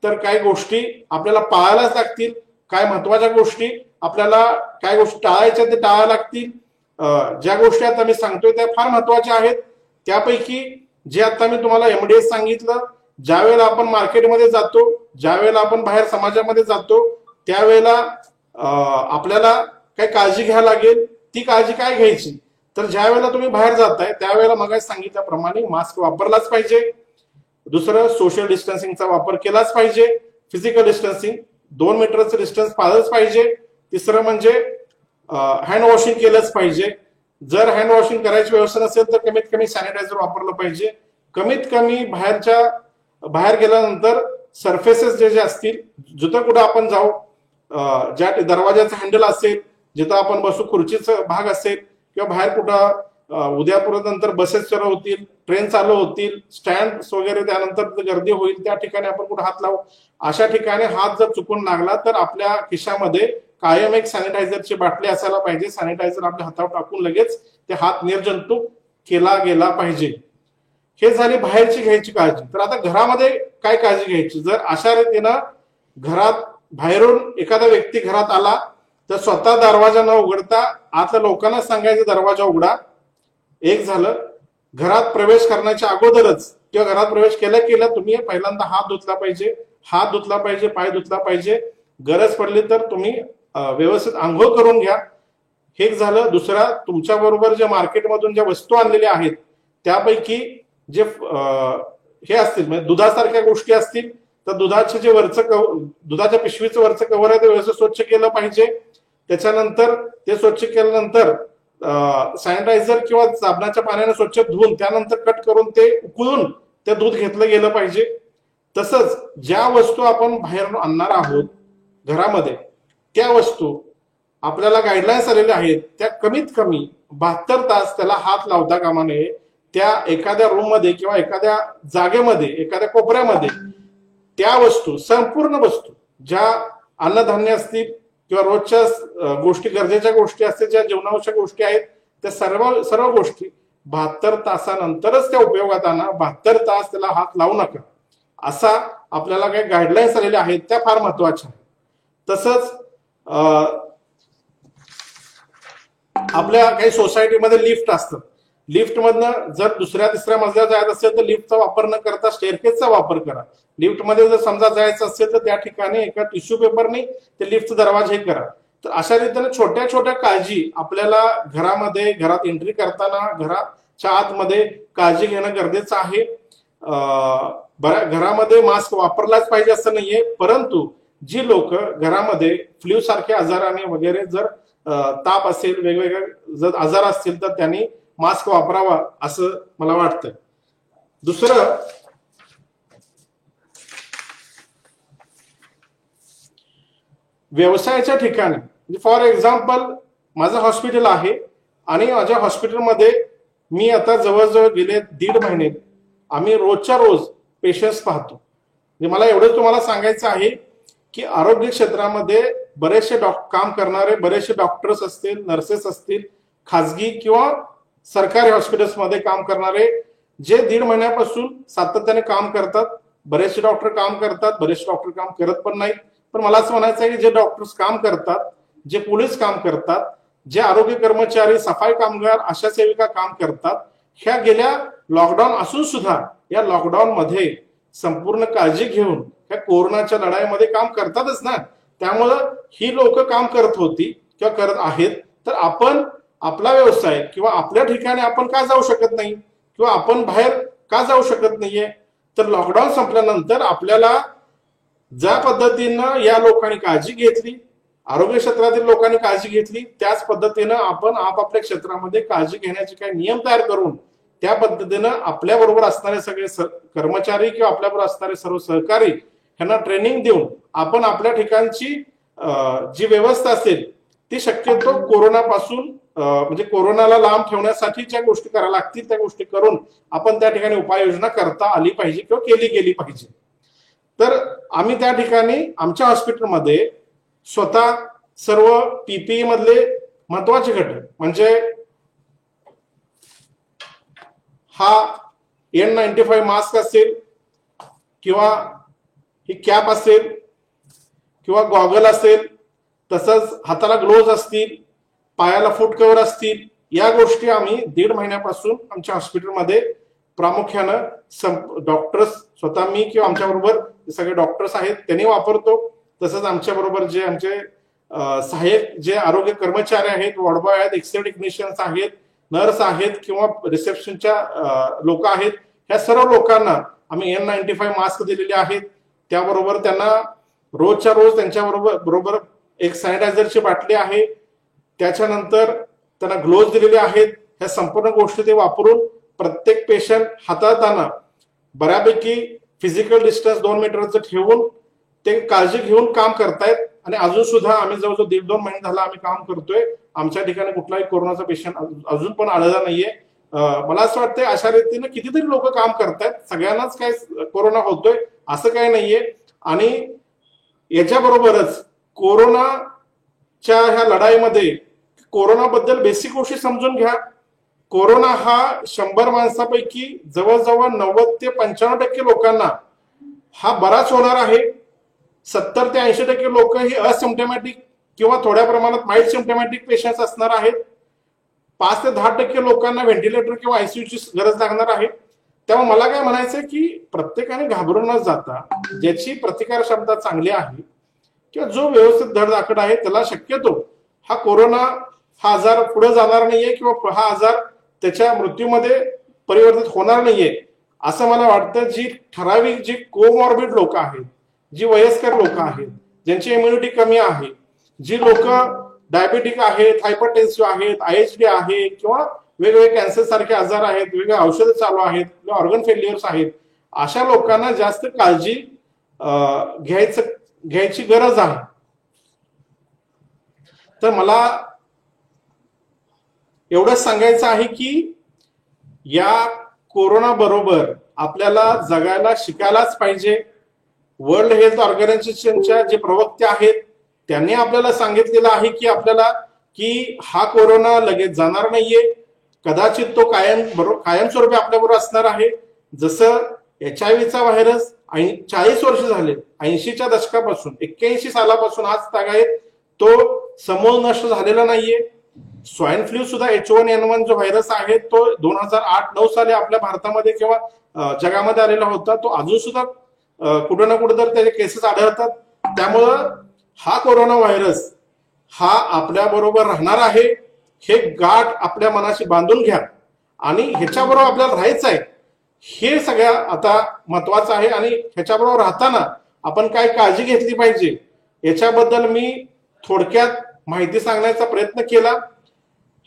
तर काही गोष्टी आपल्याला पाळायलाच लागतील. काय महत्वाच्या गोष्टी आपल्याला काय गोष्टी टाळायच्या ते टाळायला लागतील. ज्या गोष्टी आता मी सांगतोय त्या फार महत्वाच्या आहेत. त्यापैकी जे आता मी तुम्हाला एमडीएस सांगितलं, ज्या वेळेला आपण मार्केटमध्ये जातो, ज्या वेळेला आपण बाहेर समाजामध्ये जातो, त्यावेळेला आपल्याला काही काळजी घ्यायला लागेल. ती काळजी काय घ्यायची, तर ज्या वेळेला तुम्ही बाहेर जाताय त्यावेळेला मग सांगितल्याप्रमाणे मास्क वापरलाच पाहिजे. दुसरं, सोशल डिस्टन्सिंगचा वापर केलाच पाहिजे. फिजिकल डिस्टन्सिंग 2 मीटरचं डिस्टन्स पाळलंच पाहिजे. तिसरं म्हणजे हँड वॉशिंग केलंच पाहिजे. जर हँड वॉशिंग करायची व्यवस्था नसेल तर कमीत कमी सॅनिटायझर वापरलं पाहिजे. कमीत कमी बाहेर गेल्यानंतर सरफेसेस जे असतील, जिथं कुठं आपण जाऊ, ज्या दरवाजाचं हँडल असेल, जिथं आपण बसू, खुर्चीचा भाग असेल, किंवा बाहेर कुठं उद्या नंतर बसेस चालू होतील, ट्रेन चालू होतील, स्टँड वगैरे त्यानंतर गर्दी होईल, त्या ठिकाणी आपण कुठं हात लावू. अशा ठिकाणी हात जर चुकून लागला तर आपल्या खिशामध्ये कायम एक सॅनिटायझरची बाटली असायला पाहिजे. सॅनिटायझर आपल्या हातावर टाकून लगेच ते हात निर्जंतुक केला गेला पाहिजे. हे झाली बाहेरची घ्यायची काळजी. तर आता घरामध्ये काय काळजी घ्यायची, जर अशा रीतीनं घरात बाहेरून एखादा व्यक्ती घरात आला तर स्वतः दरवाजा न उघडता आता लोकांना सांगायचं दरवाजा उघडा. एक झालं. घरात प्रवेश करण्याच्या अगोदरच किंवा घरात प्रवेश केल्या तुम्ही पहिल्यांदा हात धुतला पाहिजे, पाय धुतला पाहिजे. गरज पडली तर तुम्ही व्यवस्थित आंघोळ करून घ्या. हे झालं. दुसरा, तुमच्या बरोबर जे मार्केटमधून ज्या वस्तू आणलेल्या आहेत त्यापैकी जे हे असतील म्हणजे दुधासारख्या गोष्टी असतील तर दुधाचे जे दुधाच्या पिशवीचं वरचं कव्हर आहे ते व्यवस्थित स्वच्छ केलं पाहिजे. त्याच्यानंतर ते स्वच्छ केल्यानंतर सॅनिटायझर किंवा साबणाच्या पाण्याने स्वच्छ धुवून त्यानंतर कट करून ते उकळून ते दूध घेतलं गेलं पाहिजे. तसंच ज्या वस्तू आपण बाहेरून आणणार आहोत घरामध्ये त्या वस्तू आपल्याला गाईडलाईन्स आलेल्या आहेत त्या कमीत कमी 72 तास त्याला हात लावता कामा नये. त्या एखाद्या रूम मध्ये किंवा एखाद्या जागेमध्ये, एखाद्या कोपऱ्यामध्ये त्या वस्तू, संपूर्ण वस्तू ज्या अन्नधान्य असतील किंवा रोजच्या गोष्टी, गरजेच्या गोष्टी असतील, ज्या जीवनावश्यक गोष्टी आहेत, त्या सर्व गोष्टी 72 तासानंतरच त्या उपयोगात आणा. 72 तास त्याला हात लावू नका, असा आपल्याला काही गाईडलाईन्स आलेल्या आहेत त्या फार महत्वाच्या आहेत. तसंच आपल्या काही सोसायटीमध्ये लिफ्ट असतात. लिफ्ट मधनं जर दुसऱ्या तिसऱ्या मजल्यावर जायचं असेल तर लिफ्टचा वापर न करता स्टेअरकेसचा वापर करा. लिफ्टमध्ये जर समजा जायचं असेल तर त्या ठिकाणी एका टिश्यू पेपरने ते लिफ्टचा दरवाजे करा. तर अशा रीतीने छोट्या छोट्या काळजी आपल्याला घरामध्ये, घरात एंट्री करताना, घराच्या आतमध्ये काळजी घेणं गरजेचं आहे. घरामध्ये मास्क वापरलाच पाहिजे असं नाहीये, परंतु जी लोक घरामध्ये फ्लू सारख्या आजाराने वगैरे जर ताप असेल, वेगवेगळे जर आजार असतील तर त्यांनी मास्क वापरावा असं मला वाटतं. दुसरं, व्यवसायाच्या ठिकाणी फॉर एक्झाम्पल माझं हॉस्पिटल आहे आणि माझ्या हॉस्पिटलमध्ये मी आता जवळजवळ गेले 1.5 महिने आम्ही रोजच्या रोज पेशंट्स पाहतो. म्हणजे मला एवढं तुम्हाला सांगायचं आहे की आरोग्य क्षेत्रामध्ये बरेचसे काम करणारे बरेचसे डॉक्टर्स असतील, नर्सेस असतील, खाजगी किंवा सरकारी हॉस्पिटल्समध्ये काम करणारे जे 1.5 महिन्यापासून सातत्याने काम करतात. बरेचसे डॉक्टर काम करतात, बरेचसे डॉक्टर काम करत पण नाहीत. पण मला असं म्हणायचं आहे की जे डॉक्टर्स काम करतात, जे पोलीस काम करतात, जे आरोग्य कर्मचारी, सफाई कामगार, आशा सेविका काम करतात, ह्या गेल्या लॉकडाऊन असून सुद्धा या लॉकडाऊन मध्ये संपूर्ण काळजी घेऊन ह्या कोरोनाच्या लढाईमध्ये काम करतातच ना. त्यामुळं ही लोक काम करत होती किंवा करत आहेत, तर आपण आपला व्यवसाय किंवा आपल्या ठिकाणी आपण का जाऊ शकत नाही किंवा आपण बाहेर का जाऊ शकत नाहीये. तर लॉकडाऊन संपल्यानंतर आपल्याला ज्या पद्धतीनं या लोकांनी काळजी घेतली, आरोग्य क्षेत्रातील लोकांनी काळजी घेतली, त्याच पद्धतीनं आपण आपापल्या क्षेत्रामध्ये काळजी घेण्याचे काही नियम तयार करून त्या पद्धतीनं आपल्या बरोबर असणारे सगळे कर्मचारी किंवा आपल्याबरोबर असणारे सर्व सहकारी यांना ट्रेनिंग देऊन आपण आपल्या ठिकाणची जी व्यवस्था असेल ती शक्यतो कोरोनापासून म्हणजे कोरोनाला लांब ठेवण्यासाठी ज्या गोष्टी करायला लागतील त्या गोष्टी करून आपण त्या ठिकाणी उपाययोजना करता आली पाहिजे किंवा केली गेली पाहिजे. तर आम्ही त्या ठिकाणी आमच्या हॉस्पिटलमध्ये स्वतः सर्व पीपीई मधले महत्वाचे घटक म्हणजे हा N95 मास्क असेल किंवा ही कॅप असेल किंवा गॉगल असेल, तसंच हाताला ग्लोव्ज असतील, पायाला फूट कव्हर असतील, या गोष्टी आम्ही 1.5 महिन्यापासून आमच्या हॉस्पिटलमध्ये प्रामुख्यानं डॉक्टर्स, स्वतः मी किंवा आमच्या बरोबर सगळे डॉक्टर्स आहेत त्यांनी वापरतो. तसंच आमच्या बरोबर जे आमचे सहाय्यक जे आरोग्य कर्मचारी आहेत, वॉर्ड बॉय आहेत, एक्सरे टेक्निशियन्स आहेत, नर्स आहेत किंवा रिसेप्शनच्या लोक आहेत, ह्या सर्व लोकांना आम्ही N95 मास्क दिलेले आहेत. त्याबरोबर त्यांना रोजच्या रोज त्यांच्या बरोबर एक सॅनिटायझरची बाटली आहे, त्याच्यानंतर त्यांना ग्लोव्ज दिलेले आहेत. ह्या संपूर्ण गोष्टी ते वापरून प्रत्येक पेशंट हाताळताना बऱ्यापैकी फिजिकल डिस्टन्स 2 मीटरचं ठेवून ते काळजी घेऊन काम करतायत. आणि अजून सुद्धा आम्ही जवळजवळ 1.5-2 महिने झाला आम्ही काम करतोय. आमच्या ठिकाणी कुठलाही कोरोनाचा पेशंट अजून पण आढळला नाहीये. मला असं वाटतंय अशा रीतीने कितीतरी लोक काम करतायत, सगळ्यांनाच काय कोरोना होतोय असं काही नाहीये. आणि याच्याबरोबरच कोरोनाच्या ह्या लढाईमध्ये कोरोनाबद्दल बेसिक गोष्टी समजून घ्या. कोरोना हा 100 माणसापैकी जवळजवळ 90 ते 95% लोकांना हा बराच होणार आहे. 70 ते 80% लोक ही असिम्प्टमॅटिक किंवा थोड्या प्रमाणात माइल्ड सिम्प्टमॅटिक पेशंट्स असणार आहेत. 5 ते 10% लोकांना व्हेंटिलेटर किंवा आयसीयूची गरज लागणार आहे. त्यामुळे मला काय म्हणायचंय की प्रत्येकाने घाबरून न जाता ज्याची प्रतिकार क्षमता चांगली आहे किंवा जो व्यवस्थित धडधाकट आहे त्याला शक्यतो हा कोरोना हा आजार पुढे जाणार नाहीये किंवा हा आजार त्याच्या मृत्यूमध्ये परिवर्तित होणार नाहीये असं मला वाटतं. जी ठराविक जी कोमॉर्बिड लोक आहेत, जी वयस्कर लोक आहेत, ज्यांची इम्युनिटी कमी आहे, जी लोक डायबेटिक आहेत, हायपरटेन्सिव्ह आहेत, IHD आहे किंवा वेगवेगळे कॅन्सर सारखे आजार आहेत, वेगवेगळे औषधं चालू आहेत किंवा ऑर्गन फेल्युअर्स आहेत, अशा लोकांना जास्त काळजी घ्यायची गरज आहे. तर मला एवढंच सांगायचं आहे की या कोरोना बरोबर आपल्याला जगायला शिकायलाच पाहिजे. वर्ल्ड हेल्थ ऑर्गनायझेशनच्या जे प्रवक्ते आहेत त्यांनी आपल्याला सांगितलेलं आहे की आपल्याला की हा कोरोना लगेच जाणार नाहीये, कदाचित तो कायमस्वरूपी आपल्याबरोबर असणार आहे. जसं HIV व्हायरस 40 वर्ष झाले, 80च्या दशकापासून 81 सालापासून आज तागायत तो समूळ नष्ट झालेला नाहीये. स्वाईन फ्लू सुद्धा H1N1 जो व्हायरस आहे तो 2008-9 साली आपल्या भारतामध्ये किंवा जगामध्ये आलेला होता. तो अजून सुद्धा कुठं ना कुठं तर त्याचे केसेस आढळतात. त्यामुळं हा कोरोना व्हायरस हा आपल्या बरोबर राहणार आहे, हे गाठ आपल्या मनाशी बांधून घ्या आणि ह्याच्याबरोबर आपल्याला राहायचं आहे, हे सगळ्या आता महत्वाचं आहे. आणि ह्याच्याबरोबर राहताना आपण काय काळजी घेतली पाहिजे याच्याबद्दल मी थोडक्यात माहिती सांगण्याचा प्रयत्न केला.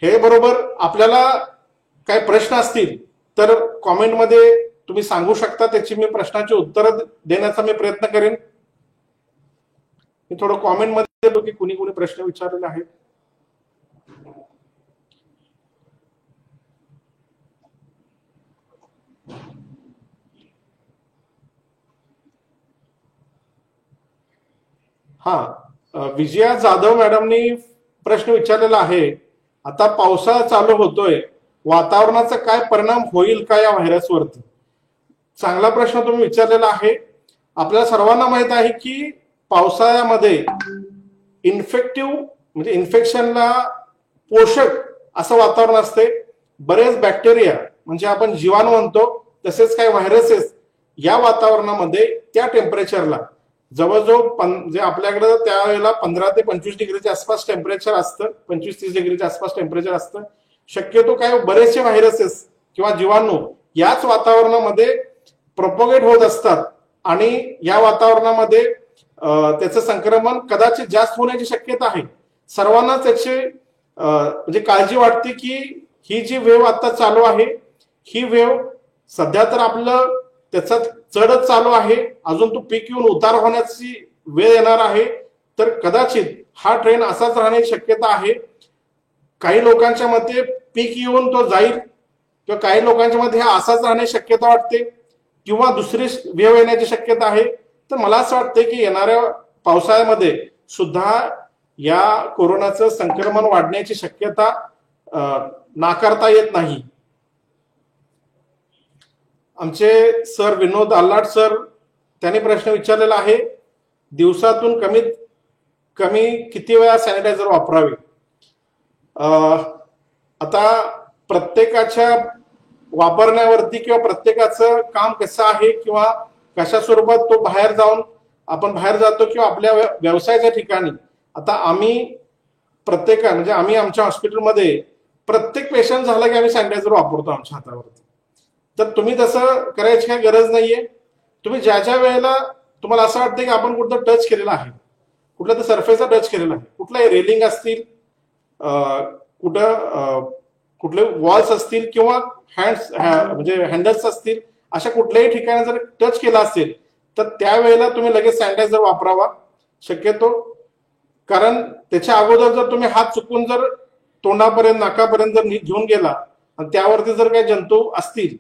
हे बरोबर आपल्याला काय प्रश्न असतील तर कॉमेंटमध्ये तुम्ही सांगू शकता, त्याची मी प्रश्नाची उत्तरं देण्याचा मी प्रयत्न करेन. मी थोडं कॉमेंटमध्ये की कुणी कुणी प्रश्न विचारलेले आहेत. विजया जाधव मॅडमनी प्रश्न विचारलेला आहे, आता पावसाळा चालू होतोय, वातावरणाचा काय परिणाम होईल का या व्हायरसवरती? चांगला प्रश्न तुम्ही विचारलेला आहे. आपल्याला सर्वांना माहित आहे की पावसाळ्यामध्ये इन्फेक्टिव्ह म्हणजे इन्फेक्शनला पोषक असं वातावरण असते. बरेच बॅक्टेरिया म्हणजे आपण जीवाणू म्हणतो तसेच काही व्हायरसेस या वातावरणामध्ये त्या टेम्परेचरला जवळजवळ जे आपल्याकडे त्यावेळेला 15 ते 25 डिग्रीच्या आसपास टेम्परेचर असतं, 25-30 डिग्रीच्या आसपास टेम्परेचर असतं. शक्यतो काय बरेचसे व्हायरसेस किंवा जीवाणू याच वातावरणामध्ये प्रोपोगेट होत असतात आणि या वातावरणामध्ये त्याचं संक्रमण कदाचित जास्त होण्याची शक्यता आहे. सर्वांनाच त्याची म्हणजे काळजी वाटते की ही जी वेव्ह आता चालू आहे ही वेव्ह सध्या तर आपलं त्याचा चढच चालू आहे, अजून तो पीक येऊन उतार होण्याची वेळ येणार आहे, तर कदाचित हा ट्रेंड असाच राहण्याची शक्यता आहे. काही लोकांच्या मते पीक येऊन तो जाईल किंवा काही लोकांच्या मध्ये हा असाच राहण्याची शक्यता वाटते किंवा दुसरी वेव्ह येण्याची शक्यता आहे. तर मला असं वाटतंय की येणाऱ्या पावसाळ्यामध्ये सुद्धा या कोरोनाचं संक्रमण वाढण्याची शक्यता नाकारता येत नाही. आमचे सर विनोद आल्हाट सर त्यांनी प्रश्न विचारलेला आहे, दिवसातून कमीत कमी किती वेळा सॅनिटायझर वापरावे? आता प्रत्येकाच्या वापरण्यावरती किंवा प्रत्येकाचं काम कसं आहे किंवा कशा स्वरूपात तो बाहेर जाऊन आपण बाहेर जातो किंवा आपल्या व्यवसायाच्या ठिकाणी, आता आम्ही म्हणजे आम्ही आमच्या हॉस्पिटलमध्ये प्रत्येक पेशंट झाला की आम्ही सॅनिटायझर वापरतो आमच्या हातावरती. तर तुम्ही तसं करायची काही गरज नाहीये. तुम्ही ज्या ज्या वेळेला तुम्हाला असं वाटतं की आपण कुठं टच केलेला आहे, कुठल्या तर सरफेसला टच केलेला आहे, कुठलाही रेलिंग असतील, कुठले वॉल्स असतील किंवा म्हणजे हँडल्स असतील, अशा कुठल्याही ठिकाणी जर टच केला असेल तर त्यावेळेला तुम्ही लगेच सॅनिटायझर वापरावा शक्यतो. कारण त्याच्या अगोदर जर तुम्ही हात चुकून जर तोंडापर्यंत नाकापर्यंत जर घेऊन गेला आणि त्यावरती जर काही जंतू असतील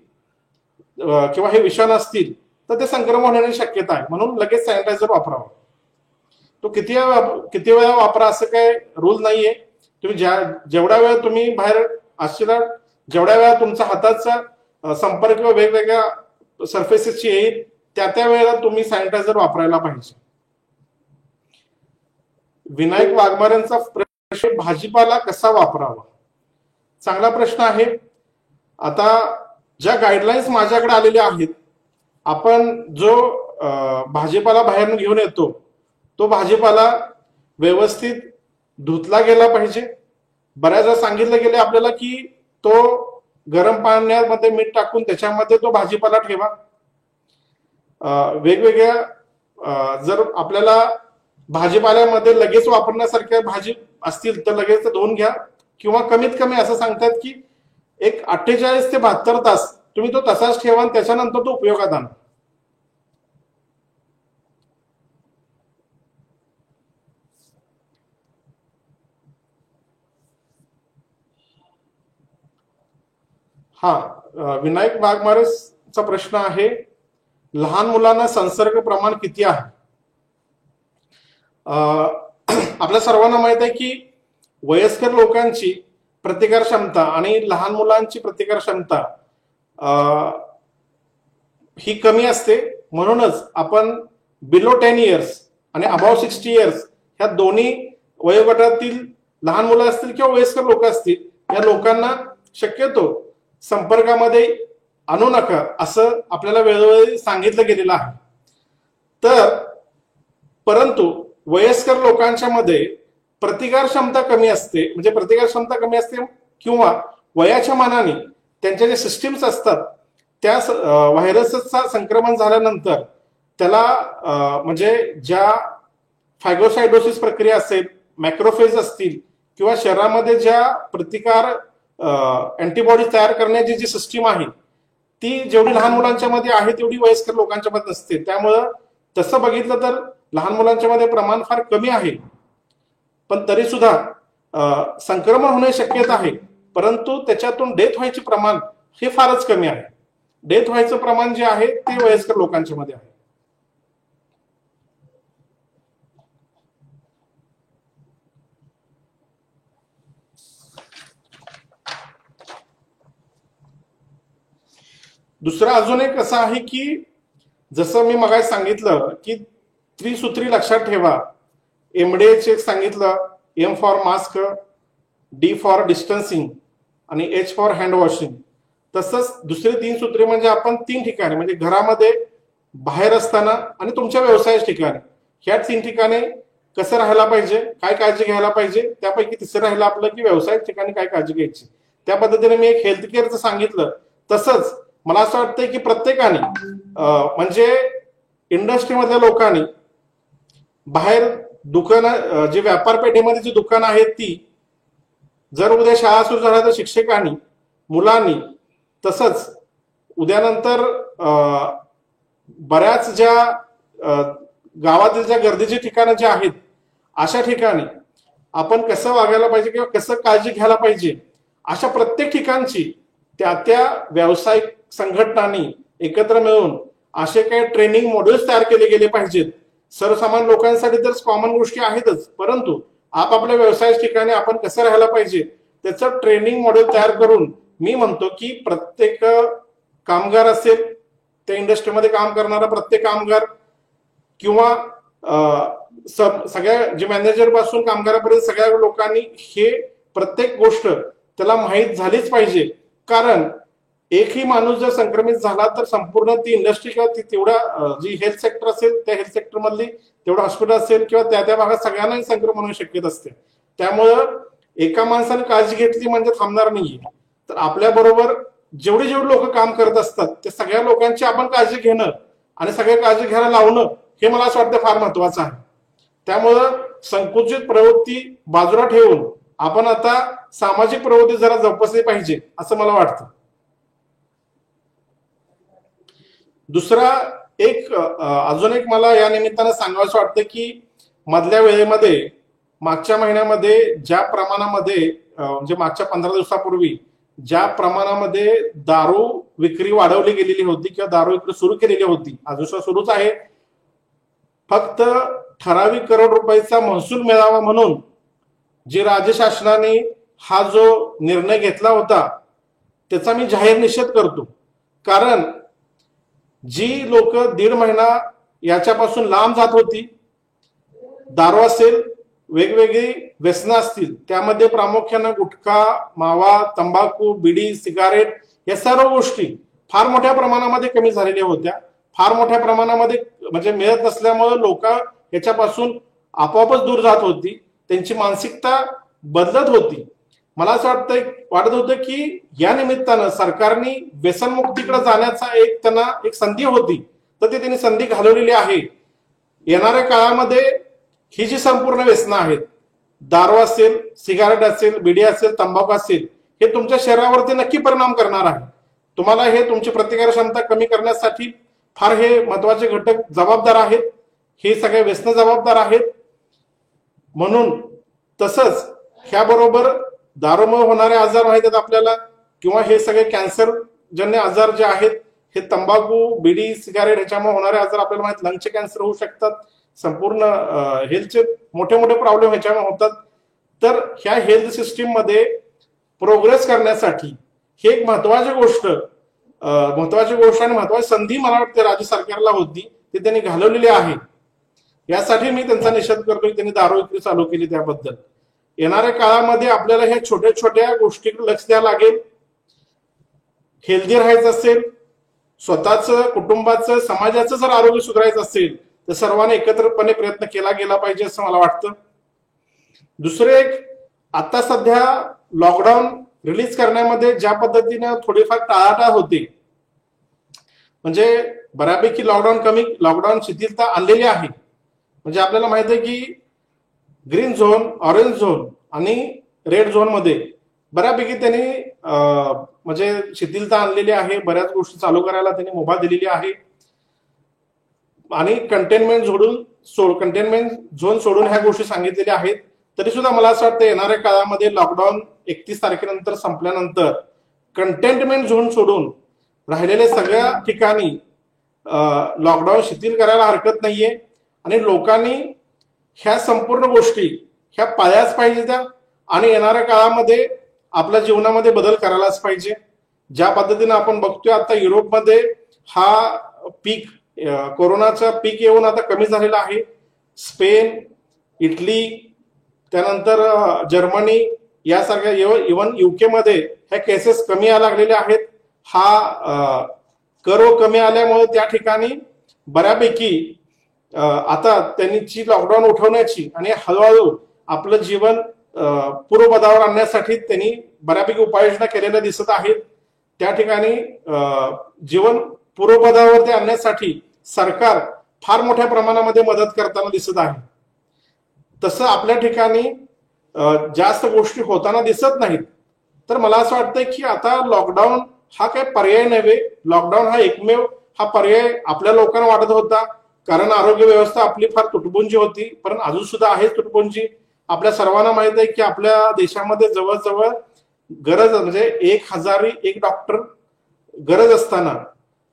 किंवा हे विषाणू असतील तर ते संक्रमण होण्याची शक्यता आहे. म्हणून लगेच सॅनिटायझर वापरावा. तो किती वेळा वापरा असं काही रूल नाहीये. तुम्ही जेवढ्या वेळा तुम्ही बाहेर असशीला, जेवढ्या वेळा तुमचा हाताचा संपर्क किंवा वेगवेगळ्या सरफेसेसची येईल त्या वेळेला तुम्ही सॅनिटायझर वापरायला पाहिजे. विनायक वाघमारेंचा प्रश्न, भाजीपाला कसा वापरावा? चांगला प्रश्न आहे. आता ज्या गाईडलाईन्स माझ्याकडे आलेल्या आहेत, आपण जो भाजीपाला बाहेरून घेऊन येतो तो भाजीपाला व्यवस्थित धुतला गेला पाहिजे. बऱ्याचदा सांगितलं गेले आपल्याला की तो गरम पाण्यामध्ये मीठ टाकून त्याच्यामध्ये तो भाजीपाला ठेवा. वेगवेगळ्या जर आपल्याला भाजीपाल्यामध्ये लगेच वापरण्यासारख्या भाजी असतील तर लगेच धुवून घ्या किंवा कमीत कमी असं सांगतात की एक 48 ते 72 तास तुम्ही तो तसाच ठेवा आणि त्याच्यानंतर तो उपयोगात आणा. विनायक वाघमारेचा प्रश्न आहे, लहान मुलांना संसर्ग प्रमाण किती आहे? आपल्या सर्वांना माहित आहे की वयस्कर लोकांची प्रतिकार क्षमता आणि लहान मुलांची प्रतिकार क्षमता ही कमी असते. म्हणूनच आपण बिलो 10 इयर्स आणि अबाव 60 इयर्स ह्या दोन्ही वयोगटातील लहान मुलं असतील किंवा वयस्कर लोक असतील, या लोकांना शक्यतो संपर्कामध्ये आणू नका असं आपल्याला वेळोवेळी सांगितलं गेलेलं आहे. तर परंतु वयस्कर लोकांच्या मध्ये प्रतिकार क्षमता कमी असते, म्हणजे प्रतिकार क्षमता कमी असते किंवा वयाच्या मानाने त्यांच्या जे सिस्टीम्स असतात त्या व्हायरसचा संक्रमण झाल्यानंतर त्याला म्हणजे ज्या फायगोसायटोसिस प्रक्रिया असेल, मॅक्रोफेज असतील किंवा शरीरामध्ये ज्या प्रतिकार अँटीबॉडी तयार करण्याची जी सिस्टीम आहे ती जेवढी लहान मुलांच्या मध्ये आहे तेवढी वयस्कर लोकांच्या मध्ये नसते. त्यामुळं तसं बघितलं तर लहान मुलांच्या मध्ये प्रमाण फार कमी आहे, पण तरी सुद्धा संक्रमण होण्याची शक्यता आहे, परंतु त्याच्यातून डेथ व्हायचे प्रमाण हे फारच कमी आहे. डेथ व्हायचं प्रमाण जे आहे ते वयस्कर लोकांच्या मध्ये आहे. दुसरा अजून एक असं आहे की जसं मी मगाशी सांगितलं की त्रिसूत्री लक्षात ठेवा. एमडीएच एक सांगितलं, M for mask, D for distancing आणि एच फॉर हँड वॉशिंग. तसंच दुसरी 3 सूत्रे म्हणजे आपण 3 ठिकाणी म्हणजे घरामध्ये, बाहेर असताना आणि तुमच्या व्यवसायाच्या ठिकाणी, ह्या 3 ठिकाणी कसं राहायला पाहिजे, काय काळजी घ्यायला पाहिजे. त्यापैकी तिसरं राहिलं आपलं की व्यवसायिक ठिकाणी काय काळजी घ्यायची. त्या पद्धतीने मी एक हेल्थ केअरचं सांगितलं. तसंच मला असं वाटतंय की प्रत्येकाने म्हणजे इंडस्ट्रीमधल्या लोकांनी बाहेर दुकानं, जे व्यापार पेठेमध्ये जी दुकानं आहेत ती, जर उद्या शाळा सुरू झाल्या तर शिक्षकांनी, मुलांनी, तसंच उद्यानंतर बऱ्याच ज्या गावातील ज्या गर्दीची ठिकाणं जी आहेत अशा ठिकाणी आपण कसं वागायला पाहिजे किंवा कसं काळजी घ्यायला पाहिजे, अशा प्रत्येक ठिकाणची त्या व्यावसायिक संघटनांनी एकत्र मिळून असे काही ट्रेनिंग मॉड्यूल्स तयार केले गेले पाहिजेत. सर्वसामान्य लोकांसाठी तर कॉमन गोष्टी आहेतच, परंतु आपापल्या व्यवसायाच्या ठिकाणी आपण कसं राहायला पाहिजे त्याचं ट्रेनिंग मॉड्यूल तयार करून मी म्हणतो की प्रत्येक कामगार असेल, त्या इंडस्ट्रीमध्ये काम करणारा प्रत्येक कामगार किंवा सगळ्या जे मॅनेजर पासून कामगारापर्यंत सगळ्या लोकांनी हे प्रत्येक गोष्ट त्याला माहीत झालीच पाहिजे. कारण एकही माणूस जर संक्रमित झाला तर संपूर्ण ती इंडस्ट्री किंवा ती तेवढ्या जी हेल्थ सेक्टर असेल त्या हेल्थ सेक्टर मधली तेवढं हॉस्पिटल असेल किंवा त्या भागात सगळ्यांनाही संक्रमण होण्याची शक्यता असते. त्यामुळं एका माणसाने काळजी घेतली म्हणजे थांबणार नाहीये. तर आपल्या बरोबर जेवढे लोक काम करत असतात त्या सगळ्या लोकांची आपण काळजी घेणं आणि सगळ्या काळजी घ्यायला लावणं हे मला असं वाटतं फार महत्वाचं आहे. त्यामुळं संकुचित प्रवृत्ती बाजूला ठेवून आपण आता सामाजिक प्रवृत्ती जरा जोपासली पाहिजे असं मला वाटतं. दुसरा एक अजून एक मला या निमित्तानं सांगावंसं वाटतं की मधल्या वेळेमध्ये मागच्या महिन्यामध्ये ज्या प्रमाणामध्ये म्हणजे मागच्या 15 दिवसापूर्वी ज्या प्रमाणामध्ये दारू विक्री वाढवली गेलेली होती किंवा दारू विक्री सुरू केलेली होती, अजून सुरूच आहे, फक्त ठराविक करोड रुपयाचा महसूल मिळावा म्हणून जी राज्य शासनाने हा जो निर्णय घेतला होता त्याचा मी जाहीर निषेध करतो. कारण जी लोक 1.5 महिना याच्यापासून लांब जात होती, दारू असेल, वेगवेगळी व्यसनं असतील, त्यामध्ये प्रामुख्यानं गुटखा, मावा, तंबाखू, बिडी, सिगारेट या सर्व गोष्टी फार मोठ्या प्रमाणामध्ये कमी झालेल्या होत्या. फार मोठ्या प्रमाणामध्ये म्हणजे मिळत नसल्यामुळे लोक याच्यापासून आपोआपच दूर जात होती, त्यांची मानसिकता बदलत होती. मला असं वाटत होतं की या निमित्तानं सरकारने व्यसनमुक्तीकडे जाण्याचा त्यांना एक संधी होती, तर ते त्यांनी संधी घालवलेली आहे. येणाऱ्या काळामध्ये ही जी संपूर्ण व्यसनं आहेत, दारू असेल, सिगारेट असेल, बिडी असेल, तंबाखू असेल, हे तुमच्या शरीरावरती नक्की परिणाम करणार आहे. तुम्हाला हे तुमची प्रतिकार क्षमता कमी करण्यासाठी फार हे महत्वाचे घटक जबाबदार आहेत. हे सगळे व्यसन जबाबदार आहेत. म्हणून तसंच ह्याबरोबर दारूमुळे होणारे आजार माहित आहेत आपल्याला, किंवा हे सगळे कॅन्सरजन्य आजार जे आहेत, हे तंबाखू, बिडी, सिगारेट ह्याच्यामुळे होणारे आजार आपल्याला माहित, लंगचे कॅन्सर होऊ शकतात, संपूर्ण हेल्थचे मोठे मोठे प्रॉब्लेम ह्याच्यामुळे होतात. तर ह्या हेल्थ सिस्टीम मध्ये प्रोग्रेस करण्यासाठी ही एक महत्वाची गोष्ट आणि महत्वाची संधी मला वाटते राज्य सरकारला होती, ती त्यांनी घालवलेली आहे. यासाठी मी त्यांचा निषेध करतो की त्यांनी दारू विक्री चालू केली त्याबद्दल. येणाऱ्या काळामध्ये आपल्याला ह्या छोट्या छोट्या गोष्टीकडे लक्ष द्यावं लागेल. हेल्दी राहायचं असेल, स्वतःचं, कुटुंबाचं, समाजाचं जर आरोग्य सुधारायचं असेल तर सर्वांनी एकत्रपणे प्रयत्न केला गेला पाहिजे असं मला वाटतं. दुसरे एक, आता सध्या लॉकडाऊन रिलीज करण्यामध्ये ज्या पद्धतीने थोडीफार टाळाटाळ होते, म्हणजे बऱ्यापैकी लॉकडाऊन शिथिलता आणलेली आहे. म्हणजे आपल्याला माहिती आहे की ग्रीन झोन, ऑरेंज झोन आणि रेड झोन मध्ये बऱ्यापैकी त्यांनी म्हणजे शिथिलता आणलेली आहे. बऱ्याच गोष्टी चालू करायला त्यांनी मुभा दिलेली आहे आणि कंटेनमेंट झोन सोडून ह्या गोष्टी सांगितलेल्या आहेत. तरी सुद्धा मला असं वाटतं येणाऱ्या काळामध्ये लॉकडाऊन 31 तारखेनंतर संपल्यानंतर कंटेनमेंट झोन सोडून राहिलेल्या सगळ्या ठिकाणी लॉकडाऊन शिथिल करायला हरकत नाहीये आणि लोकांनी ह्या संपूर्ण गोष्टी ह्या पाळल्याच पाहिजे त्या आणि येणाऱ्या काळामध्ये आपल्या जीवनामध्ये बदल करायलाच पाहिजे. ज्या पद्धतीने आपण बघतोय आता युरोपमध्ये हा कोरोनाचा पीक येऊन आता कमी झालेला आहे. स्पेन, इटली, त्यानंतर जर्मनी यासारख्या, इव्हन युके मध्ये ह्या केसेस कमी यायला लागलेल्या आहेत. हा कर्व कमी आल्यामुळे त्या ठिकाणी बऱ्यापैकी आता त्यांची लॉकडाऊन उठवण्याची आणि हळूहळू आपलं जीवन पूर्वपदावर आणण्यासाठी त्यांनी बऱ्यापैकी उपाययोजना केलेल्या दिसत आहेत. त्या ठिकाणी जीवन पूर्वपदावरती आणण्यासाठी सरकार फार मोठ्या प्रमाणामध्ये मदत करताना दिसत आहे. तसं आपल्या ठिकाणी जास्त गोष्टी होताना दिसत नाहीत. तर मला असं वाटतंय की आता लॉकडाऊन हा काही पर्याय नव्हे. लॉकडाऊन हा एकमेव हा पर्याय आपल्या लोकांना वाटत होता, कारण आरोग्य व्यवस्था आपली फार तुटपुंजी होती, पण अजून सुद्धा आहे तुटपुंजी. आपल्या सर्वांना माहित आहे की आपल्या देशामध्ये जवळजवळ गरज म्हणजे 1,001 डॉक्टर गरज असताना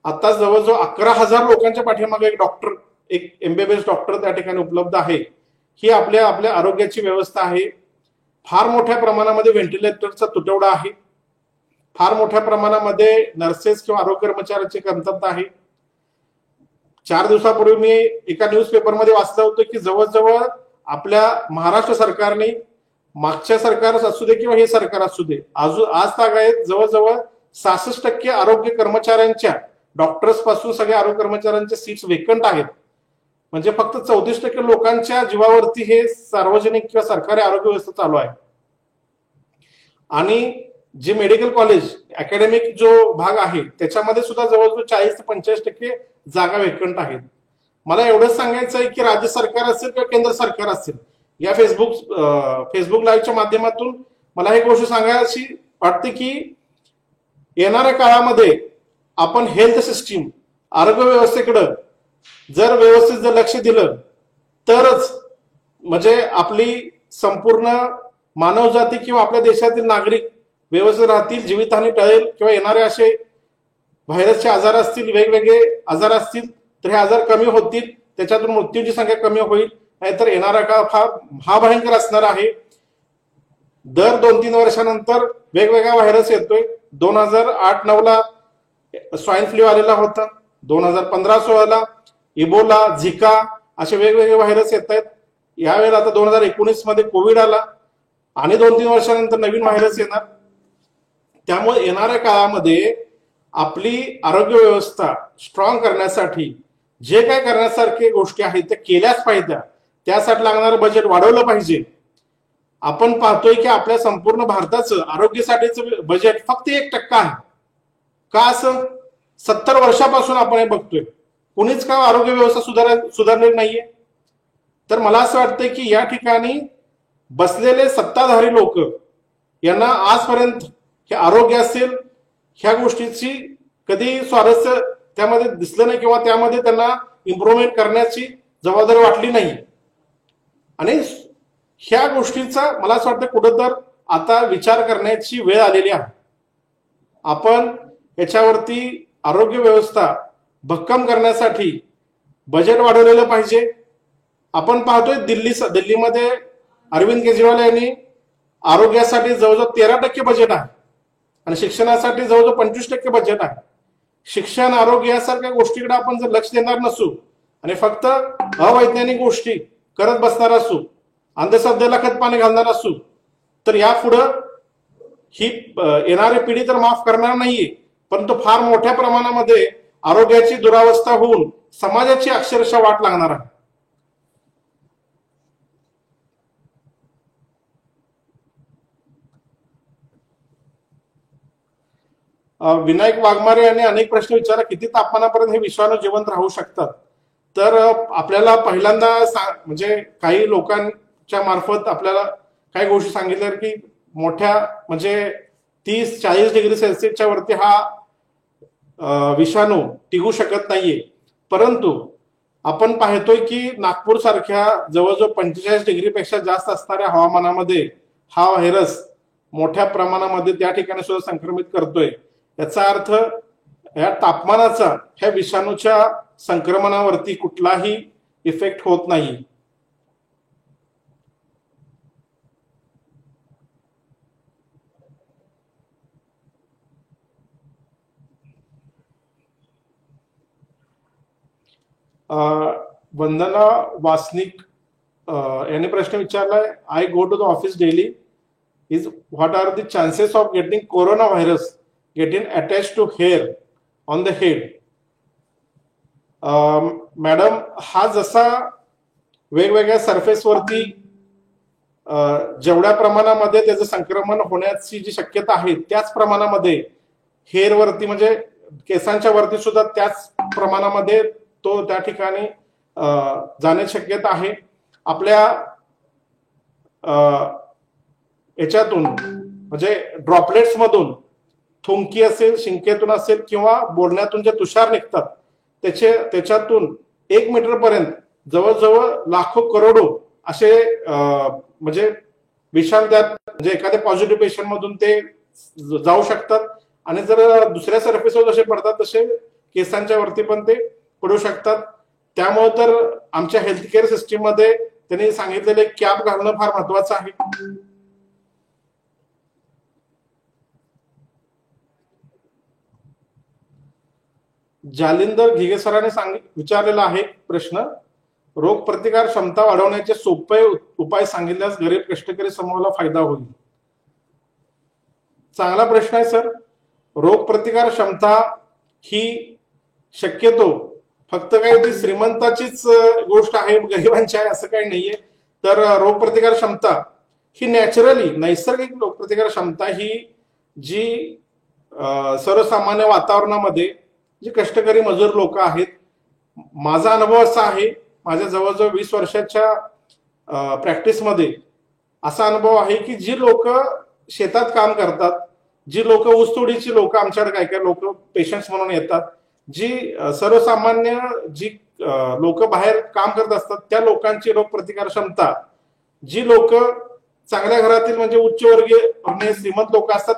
आता जवळजवळ 11,000 लोकांच्या पाठीमागे एक MBBS डॉक्टर त्या ठिकाणी उपलब्ध आहे. ही आपल्या आरोग्याची व्यवस्था आहे. फार मोठ्या प्रमाणामध्ये व्हेंटिलेटरचा तुटवडा आहे. फार मोठ्या प्रमाणामध्ये नर्सेस किंवा आरोग्य कर्मचाऱ्यांची कमतरता आहे. 4 दिवसापूर्वी मी एका न्यूजपेपरमध्ये वाचलं होतं की जवळजवळ आपल्या महाराष्ट्र सरकारने, मागच्या सरकार असू दे किंवा हे सरकार असू दे, आज तागायत जवळजवळ 66% आरोग्य कर्मचाऱ्यांच्या, डॉक्टर्स पासून सगळ्या आरोग्य कर्मचाऱ्यांच्या सीट्स वेकंट आहेत. म्हणजे फक्त 34% लोकांच्या जीवावरती हे सार्वजनिक किंवा सरकारी आरोग्य व्यवस्था चालू आहे. आणि जे मेडिकल कॉलेज अकॅडमिक जो भाग आहे त्याच्यामध्ये सुद्धा जवळजवळ 40 ते 45% जागा वेकंट आहेत. मला एवढंच सांगायचं आहे की राज्य सरकार असेल किंवा केंद्र सरकार असेल, या फेसबुक लाईव्हच्या माध्यमातून मला ही गोष्ट सांगायची वाटते की येणाऱ्या काळामध्ये आपण हेल्थ सिस्टीम, आरोग्य व्यवस्थेकडे जर व्यवस्थित लक्ष दिलं तरच म्हणजे आपली संपूर्ण मानवजाती किंवा आपल्या देशातील नागरिक व्यवस्थित राहतील, जीवितहानी टळेल किंवा येणारे असे व्हायरसचे आजार असतील, वेगवेगळे आजार असतील तर हे आजार कमी होतील, त्याच्यातून मृत्यूची संख्या कमी होईल. नाहीतर येणारा काळ हा भयंकर असणार आहे. दर 2-3 वर्षानंतर वेगवेगळा व्हायरस येतोय. 2008-9ला स्वाईन फ्लू आलेला होता, 2015-16ला इबोला, झिका असे वेगवेगळे व्हायरस येत आहेत. यावेळेला आता 2019 मध्ये कोविड आला आणि 2-3 वर्षानंतर नवीन व्हायरस येणार. त्यामुळे येणाऱ्या काळामध्ये आपली आरोग्य व्यवस्था स्ट्रॉंग करण्यासाठी जे काय करण्यासारखे गोष्टी आहेत त्या केल्याच पाहिजे. त्यासाठी लागणारं बजेट वाढवलं पाहिजे. आपण पाहतोय की आपल्या संपूर्ण भारताचं आरोग्यासाठीचं बजेट फक्त 1% आहे. का असं? 70 वर्षापासून आपण हे बघतोय, कुणीच का आरोग्य व्यवस्था सुधारलेली नाहीये. तर मला असं वाटतंय की या ठिकाणी बसलेले सत्ताधारी लोक यांना आजपर्यंत हे आरोग्य असेल ह्या गोष्टीची कधी स्वारस्य त्यामध्ये दिसलं नाही किंवा त्यामध्ये त्यांना इम्प्रुव्हमेंट करण्याची जबाबदारी वाटली नाही. आणि ह्या गोष्टीचा मला असं वाटतं कुठं तर आता विचार करण्याची वेळ आलेली आहे. आपण याच्यावरती आरोग्य व्यवस्था भक्कम करण्यासाठी बजेट वाढवलेलं पाहिजे. आपण पाहतोय दिल्लीमध्ये अरविंद केजरीवाल यांनी आरोग्यासाठी जवळजवळ 13% बजेट आहे आणि शिक्षणासाठी जवळजवळ 25% बजेट आहे. शिक्षण, आरोग्य यासारख्या गोष्टीकडे आपण जर लक्ष देणार नसू आणि फक्त अवैज्ञानिक गोष्टी करत बसणार असू, अंधश्रद्धेला खतपाणी घालणार असू तर यापुढं ही येणारी पिढी तर माफ करणार नाहीये, परंतु फार मोठ्या प्रमाणामध्ये आरोग्याची दुरावस्था होऊन समाजाची अक्षरशः वाट लागणार आहे. विनायक वाघमारे यांनी अनेक प्रश्न विचारला, किती तापमानापर्यंत हे विषाणू जिवंत राहू शकतात. तर आपल्याला पहिल्यांदा म्हणजे काही लोकांच्या मार्फत आपल्याला काही गोष्टी सांगितल्या की मोठ्या म्हणजे 30-40 डिग्री सेल्सिअसच्या वरती हा विषाणू टिकू शकत नाहीये. परंतु आपण पाहतोय की नागपूर सारख्या जवळजवळ 45 डिग्रीपेक्षा जास्त असणाऱ्या हवामानामध्ये हा व्हायरस मोठ्या प्रमाणामध्ये त्या ठिकाणी सुद्धा संक्रमित करतोय. याचा अर्थ या तापमानाचा ह्या विषाणूच्या संक्रमणावरती कुठलाही इफेक्ट होत नाही. वंदना वासनिक यांनी प्रश्न विचारलाय, I go to the office daily, is what are the chances of getting corona virus getting attach to hair on the head. Madam, हा जसा वेगवेगळ्या सरफेसवरती जेवढ्या प्रमाणामध्ये त्याचं संक्रमण होण्याची जी शक्यता आहे त्याच प्रमाणामध्ये हेअरवरती म्हणजे केसांच्या वरती सुद्धा त्याच प्रमाणामध्ये तो त्या ठिकाणी जाण्याची शक्यता आहे. आपल्या याच्यातून म्हणजे ड्रॉपलेट्स मधून थुंकी असेल, शिंकेतून असेल किंवा बोलण्यातून जे तुषार निघतात त्याच्यातून 1 मीटर पर्यंत जवळजवळ लाखो करोडो असे म्हणजे विषाणू त्यात म्हणजे एखाद्या पॉझिटिव्ह पेशंट मधून ते जाऊ शकतात आणि जर दुसऱ्या सरफेसवर जसे पडतात तसे केसांच्या वरती पण ते पडू शकतात. त्यामुळे तर आमच्या हेल्थकेअर सिस्टीम मध्ये त्यांनी सांगितलेले कॅप घालणं फार महत्वाचं आहे. जालिंदर घिगे सरांनी विचारलेला आहे प्रश्न, रोग प्रतिकार क्षमता वाढवण्याचे सोपे उपाय सांगितल्यास गरीब कष्टकरी समूहाला फायदा होईल. चांगला प्रश्न आहे सर. रोग प्रतिकार क्षमता ही शक्यतो फक्त काही ती श्रीमंताचीच गोष्ट आहे, गरिबांची आहे असं काही नाहीये. तर रोग प्रतिकार क्षमता ही नॅचरली नैसर्गिक रोग प्रतिकार क्षमता ही जी सर्वसामान्य वातावरणामध्ये जे कष्टकरी मजूर लोक आहेत, माझा अनुभव असा आहे, माझ्या जवळजवळ 20 वर्षाच्या प्रॅक्टिसमध्ये असा अनुभव आहे की जी लोक शेतात काम करतात, जी लोक ऊसतोडीची लोक आमच्याकडे काय काय लोक पेशंट्स म्हणून येतात, जी सर्वसामान्य जी लोक बाहेर काम करत असतात त्या लोकांची रोग प्रतिकार क्षमता जी लोक चांगल्या घरातील म्हणजे उच्चवर्गीय श्रीमंत लोक असतात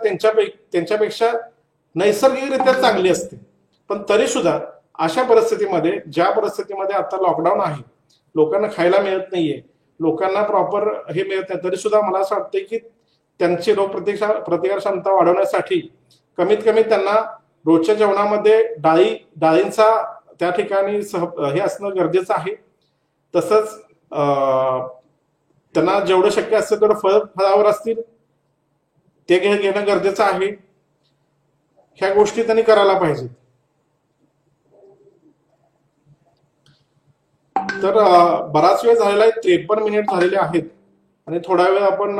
त्यांच्यापेक्षा नैसर्गिकरित्या चांगली असते. पण तरी सुद्धा अशा परिस्थितीमध्ये ज्या परिस्थितीमध्ये आता लॉकडाऊन आहे, लोकांना खायला मिळत नाहीये, लोकांना प्रॉपर हे मिळत नाही, तरी सुद्धा मला असं वाटतं की त्यांची रोग प्रतिकार क्षमता वाढवण्यासाठी कमीत कमी त्यांना रोजच्या जेवणामध्ये डाळींचा त्या ठिकाणी हे असणं गरजेचं आहे. तसंच त्यांना जेवढं शक्य असतं तेवढं फळावर असतील ते घेणं गरजेचं आहे. ह्या गोष्टी त्यांनी करायला पाहिजेत. तर बराच वेळ झालेला आहे, 53 मिनिट झालेले आहेत आणि थोडा वेळ आपण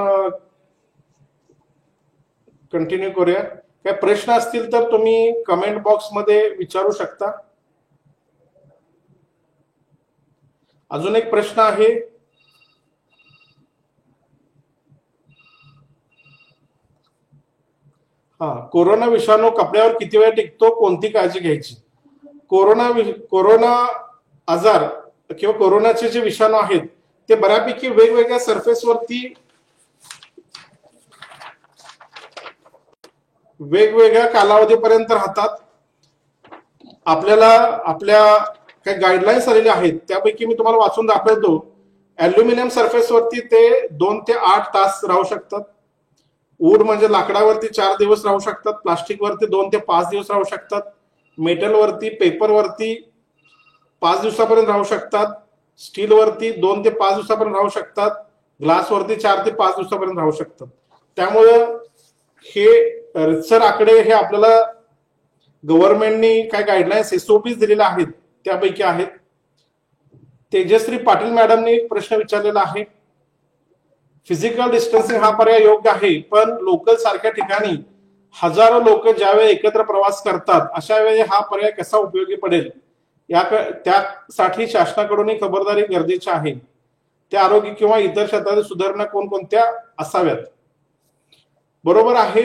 कंटिन्यू करूया. काय प्रश्न असतील तर तुम्ही कमेंट बॉक्स मध्ये विचारू शकता. अजून एक प्रश्न आहे, कोरोना विषाणू कपड्यावर किती वेळ टिकतो, कोणती काळजी घ्यायची? कोरोना आजार किंवा कोरोनाचे जे विषाणू आहेत ते बऱ्यापैकी वेगवेगळ्या सरफेसवरती वेगवेगळ्या कालावधीपर्यंत राहतात. आपल्याला आपल्या काही गाईडलाईन्स आलेल्या आहेत त्यापैकी मी तुम्हाला वाचून दाखवतो. अल्युमिनियम सरफेसवरती ते 2 ते 8 तास राहू शकतात. वूड म्हणजे लाकडावरती 4 दिवस राहू शकतात. प्लास्टिक वरती 2 ते 5 दिवस राहू शकतात. मेटल वरती, पेपर वरती 5 दिवसापर्यंत राहू शकतात. स्टील वरती 2 ते 5 दिवसापर्यंत राहू शकतात. ग्लास वरती 4 ते 5 दिवसापर्यंत राहू शकतात. त्यामुळं हे रितसर आकडे हे आपल्याला गव्हर्नमेंटनी काय गाईडलाईन्स एसओपीज दिलेल्या आहेत त्यापैकी आहेत. तेजश्री पाटील मॅडमने एक प्रश्न विचारलेला आहे, फिजिकल डिस्टन्सिंग हा पर्याय योग्य आहे, पण लोकल सारख्या ठिकाणी हजारो लोक ज्यावेळी एकत्र प्रवास करतात अशा वेळी हा पर्याय कसा उपयोगी पडेल, त्यासाठी शासनाकडूनही खबरदारी गरजेची आहे. त्या आरोग्य किंवा इतर क्षेत्रातील सुधारणा कोणकोणत्या असाव्यात? बरोबर आहे.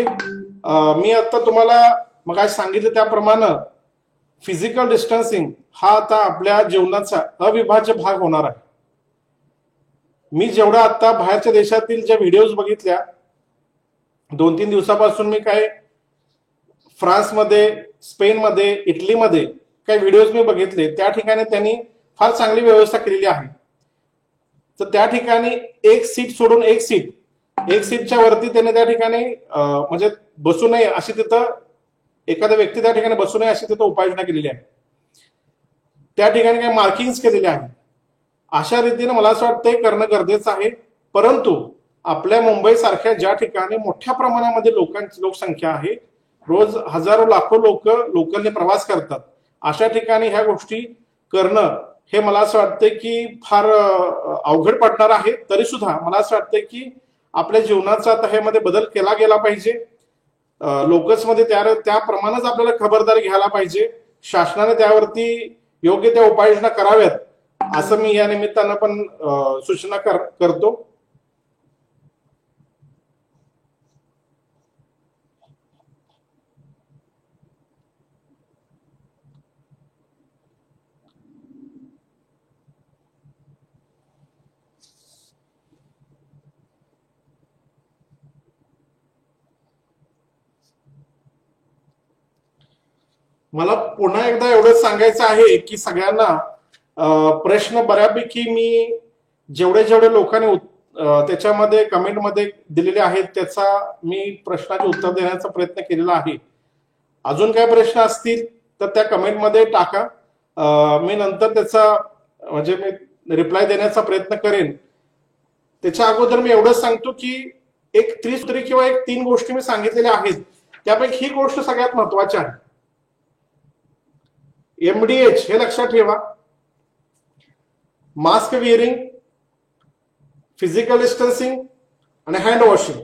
मी आता तुम्हाला मग आज सांगितलं त्याप्रमाणे फिजिकल डिस्टन्सिंग हा आता आपल्या जीवनाचा अविभाज्य भाग होणार आहे. मी जेवढा आता बाहेरच्या देशातील ज्या व्हिडिओज बघितल्या 2-3 दिवसापासून, मी काय फ्रान्समध्ये, स्पेनमध्ये, इटलीमध्ये काही व्हिडिओज मी बघितले, त्या ठिकाणी त्यांनी फार चांगली व्यवस्था केलेली आहे. तर त्या ठिकाणी एक सीट सोडून एक सीटच्या वरती त्याने त्या ठिकाणी म्हणजे बसू नये अशी तिथं, एखादा व्यक्ती त्या ठिकाणी बसू नये अशी तिथं उपाययोजना केलेली आहे. त्या ठिकाणी काही मार्किंग्स केलेले आहेत. अशा रीतीने मला असं वाटतं करणं गरजेचं आहे. परंतु आपल्या मुंबई सारख्या ज्या ठिकाणी मोठ्या प्रमाणामध्ये लोकसंख्या आहे, रोज हजारो लाखो लोक लोकलने प्रवास करतात, अशा ठिकाणी ह्या गोष्टी करणं हे मला असं वाटतं की फार अवघड पडणार आहे. तरी सुद्धा मला असं वाटतं की आपल्या जीवनाचा आता ह्यामध्ये बदल केला गेला पाहिजे. लोकल्समध्ये त्याप्रमाणेच आपल्याला खबरदारी घ्यायला पाहिजे. शासनाने त्यावरती योग्य त्या उपाययोजना कराव्यात असं मी या निमित्तानं पण सूचना करतो. मला पुन्हा एकदा एवढंच सांगायचं आहे की सगळ्यांना प्रश्न बऱ्यापैकी मी जेवढे लोकांनी त्याच्यामध्ये कमेंटमध्ये दिलेले आहेत त्याचा मी प्रश्नाचे उत्तर देण्याचा प्रयत्न केलेला आहे. अजून काय प्रश्न असतील तर त्या कमेंटमध्ये टाका. मी नंतर त्याचा म्हणजे मी रिप्लाय देण्याचा प्रयत्न करेन. त्याच्या अगोदर मी एवढंच सांगतो की एक त्रिसूत्री किंवा 3 गोष्टी मी सांगितलेल्या आहेत, त्यापैकी ही गोष्ट सगळ्यात महत्वाची आहे. MDH हे लक्षात ठेवा. मास्क विअरिंग, फिजिकल डिस्टन्सिंग आणि हँड वॉशिंग,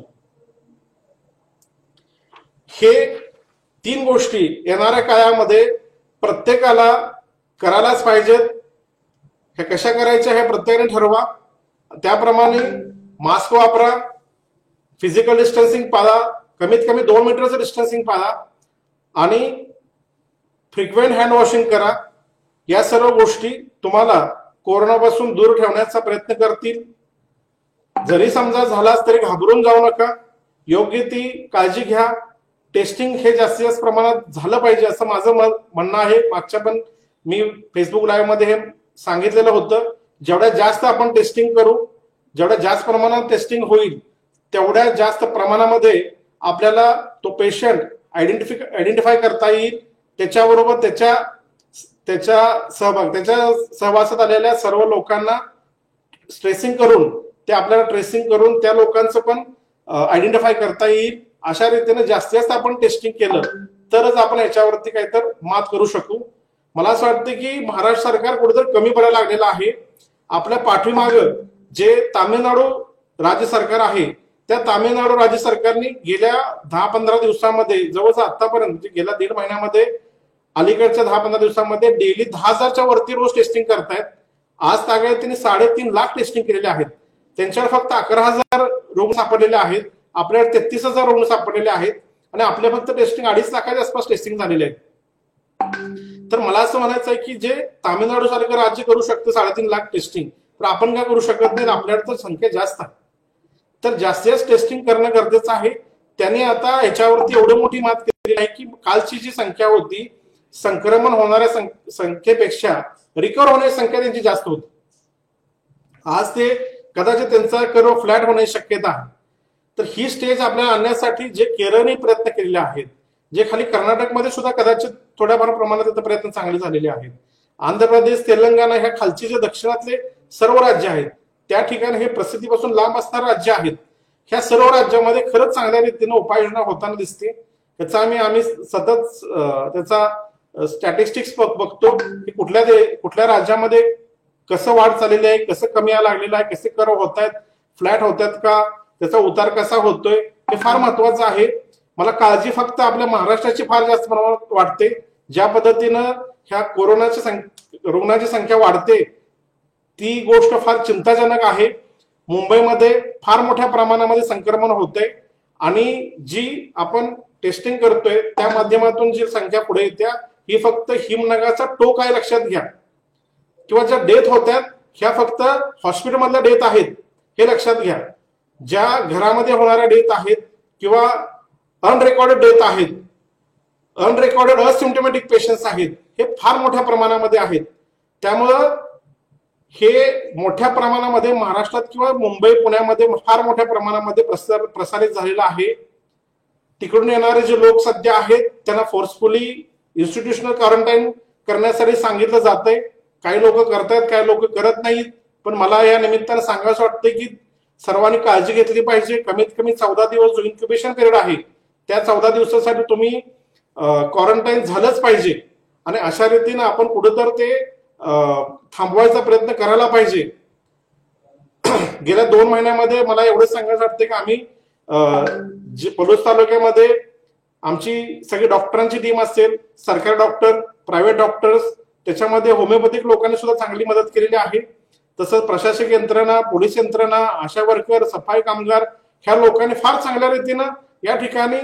हे 3 गोष्टी येणाऱ्या काळामध्ये प्रत्येकाला करायलाच पाहिजेत. हे कशा करायच्या हे प्रत्येकाने ठरवा. त्याप्रमाणे मास्क वापरा, फिजिकल डिस्टन्सिंग पाळा, कमीत कमी 2 मीटरचं डिस्टन्सिंग पाळा आणि फ्रिक्वेंट हँड वॉशिंग करा. या सर्व गोष्टी तुम्हाला कोरोनापासून दूर ठेवण्याचा प्रयत्न करतील. जरी समजा झालाच तरी घाबरून जाऊ नका, योग्य ती काळजी घ्या. टेस्टिंग हे जास्तीत जास्त प्रमाणात झालं पाहिजे असं माझं म्हणणं आहे. मागच्या पण मी फेसबुक लाईव्ह मध्ये हे सांगितलेलं होतं. जेवढ्या जास्त आपण टेस्टिंग करू, जेवढ्या जास्त प्रमाणात टेस्टिंग होईल, तेवढ्या जास्त प्रमाणामध्ये आपल्याला तो पेशंट आयडेंटिफाय करता येईल. त्याच्याबरोबर त्याच्या सहवासात आलेल्या सर्व लोकांना ट्रेसिंग करून त्या लोकांचं पण आयडेंटिफाय करता येईल. अशा रीतीने जास्तीत जास्त आपण टेस्टिंग केलं तरच आपण याच्यावरती काहीतरी मात करू शकू. मला असं वाटतं की महाराष्ट्र सरकार कुठेतरी कमी पडायला लागलेलं आहे. आपल्या पाठीमागं जे तामिळनाडू राज्य सरकार आहे, त्या तामिळनाडू राज्य सरकारने गेल्या 10-15 दिवसामध्ये जवळजवळ आतापर्यंत गेल्या 1.5 महिन्यामध्ये अलीकडच्या 10-15 दिवसामध्ये डेली 10,000च्या वरती रोज टेस्टिंग करतायत. आज तागायत त्यांनी 3.5 लाख टेस्टिंग केलेले आहेत. त्यांच्यावर फक्त 11,000 रुग्ण सापडलेले आहेत. आपल्याकडे 33,000 रुग्ण सापडलेले आहेत आणि आपल्या फक्त टेस्टिंग 2.5 लाखाच्या आसपास टेस्टिंग झालेले आहेत. तर मला असं म्हणायचं आहे की जे तामिळनाडू सारखं राज्य करू शकतं 3.5 लाख टेस्टिंग, तर आपण काय करू शकत नाही. आपल्याकडे तर संख्या जास्त आहे. तर जास्तीत जास्त टेस्टिंग करणं गरजेचं आहे. त्यांनी आता ह्याच्यावरती एवढी मोठी मात केलेली आहे की कालची जी संख्या होती, संक्रमण होणाऱ्या संख्येपेक्षा रिकव्हर होण्याची संख्या त्यांची जास्त होती. आज ते कदाचित त्यांचा कर्व फ्लॅट होण्याची शक्यता आहे. तर ही स्टेज आपल्याला आणण्यासाठी जे केरळने प्रयत्न केलेले आहेत, जे खाली कर्नाटकमध्ये सुद्धा कदाचित थोड्याफार प्रमाणात प्रयत्न चांगले झालेले आहेत. आंध्र प्रदेश, तेलंगणा ह्या खालचे जे दक्षिणातले सर्व राज्य आहेत, त्या ठिकाणी हे प्रसिद्धीपासून लांब असणारे राज्य आहेत. ह्या सर्व राज्यामध्ये खरंच चांगल्या रीतीने उपाययोजना होताना दिसते. त्याचा आम्ही सतत त्याचा स्टॅटिस्टिक्स बघतो की कुठल्या राज्यामध्ये कसं वाढ चाललेली आहे, कसं कमी यायला लागलेलं आहे, कसे कर होत आहेत, फ्लॅट होत आहेत का, त्याचा उतार कसा होतोय, हे फार महत्वाचं आहे. मला काळजी फक्त आपल्या महाराष्ट्राची फार जास्त प्रमाणात वाटते. ज्या पद्धतीनं ह्या रुग्णाची संख्या वाढते ती गोष्ट फार चिंताजनक आहे. मुंबईमध्ये फार मोठ्या प्रमाणामध्ये संक्रमण होतंय आणि जी आपण टेस्टिंग करतोय त्या माध्यमातून जी संख्या पुढे येत्या ही फक्त हिमनगाचा टोक आहे लक्षात घ्या. किंवा ज्या डेथ होत्यात ह्या फक्त हॉस्पिटलमधल्या डेथ आहेत हे लक्षात घ्या. ज्या घरामध्ये होणाऱ्या डेथ आहेत किंवा अनरेकॉर्डेड डेथ आहेत, अनरेकॉर्डेड असिम्टोमॅटिक पेशंट्स आहेत, हे फार मोठ्या प्रमाणामध्ये आहेत. त्यामुळं हे मोठ्या प्रमाणामध्ये महाराष्ट्रात किंवा मुंबई पुण्यामध्ये फार मोठ्या प्रमाणामध्ये प्रसारित झालेलं आहे. तिकडून येणारे जे लोक सध्या आहेत त्यांना फोर्सफुली इन्स्टिट्यूशनल क्वारंटाईन करण्यासाठी सांगितलं जातंय. काही लोक करतायत, काही लोक करत नाहीत. पण मला या निमित्तानं सांगायचं वाटतं की सर्वांनी काळजी घेतली पाहिजे. कमीत कमी 14 दिवस जो इन्क्युबेशन पिरियड आहे त्या 14 दिवसासाठी तुम्ही क्वारंटाईन झालंच पाहिजे आणि अशा रीतीनं आपण कुठेतर ते थांबवायचा प्रयत्न करायला पाहिजे. गेल्या 2 महिन्यामध्ये मला एवढंच सांगायचं वाटतं की आम्ही पलूस तालुक्यामध्ये आमची सगळी डॉक्टरांची टीम असेल, सरकारी डॉक्टर, प्रायव्हेट डॉक्टर्स, त्याच्यामध्ये होमिओपॅथिक लोकांनी सुद्धा चांगली मदत केलेली आहे. तसंच प्रशासकीय यंत्रणा, पोलीस यंत्रणा, आशा वर्कर, सफाई कामगार ह्या लोकांनी फार चांगल्या रीतीनं या ठिकाणी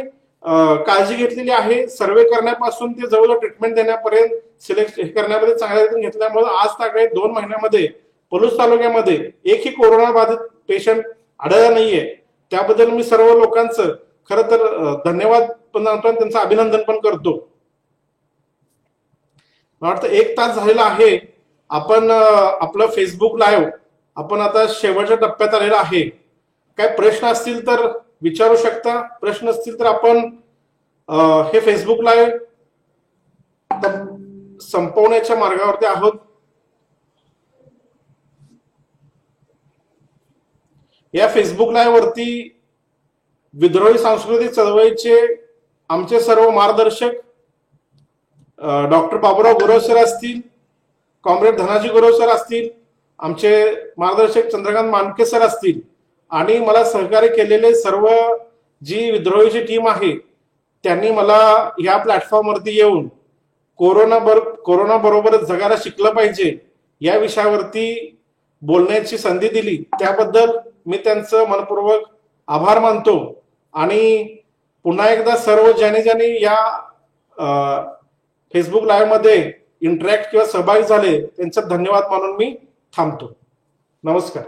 काळजी घेतलेली आहे. सर्वे करण्यापासून ते जवळजवळ ट्रीटमेंट देण्यापर्यंत सिलेक्ट करण्यामध्ये चांगल्या रीतीने घेतल्यामुळे आज तागडे 2 महिन्यामध्ये पलूस तालुक्यामध्ये एकही कोरोना बाधित पेशंट आढळला नाहीये. त्याबद्दल मी सर्व लोकांचं खरं तर धन्यवाद पण मानतो आणि त्यांचं अभिनंदन पण करतो. मला वाटतं 1 तास झालेला आहे. आपण आपलं फेसबुक लाईव्ह आपण आता शेवटच्या टप्प्यात आलेला आहे. काय प्रश्न असतील तर विचारू शकता. प्रश्न असतील तर आपण हे फेसबुक लाईव्ह संपवण्याच्या मार्गावरती आहोत. या फेसबुक लाईव्ह वरती विद्रोही सांस्कृतिक चळवळीचे आमचे सर्व मार्गदर्शक डॉक्टर बाबूराव गुरव सर असतील, कॉम्रेड धनाजी गुरव सर असतील, आमचे मार्गदर्शक चंद्रकांत मानके सर असतील आणि मला सहकार्य केलेले सर्व जी विद्रोहीची टीम आहे त्यांनी मला या प्लॅटफॉर्मवरती येऊन कोरोना बरोबर जगायला शिकलं पाहिजे या विषयावरती बोलण्याची संधी दिली. त्याबद्दल मी त्यांचं मनपूर्वक आभार मानतो आणि पुन्हा एकदा सर्व ज्यांनी या फेसबुक लाईव्ह मध्ये इंटरॅक्ट किंवा सहभागी झाले त्यांचा धन्यवाद मानून मी थांबतो. नमस्कार.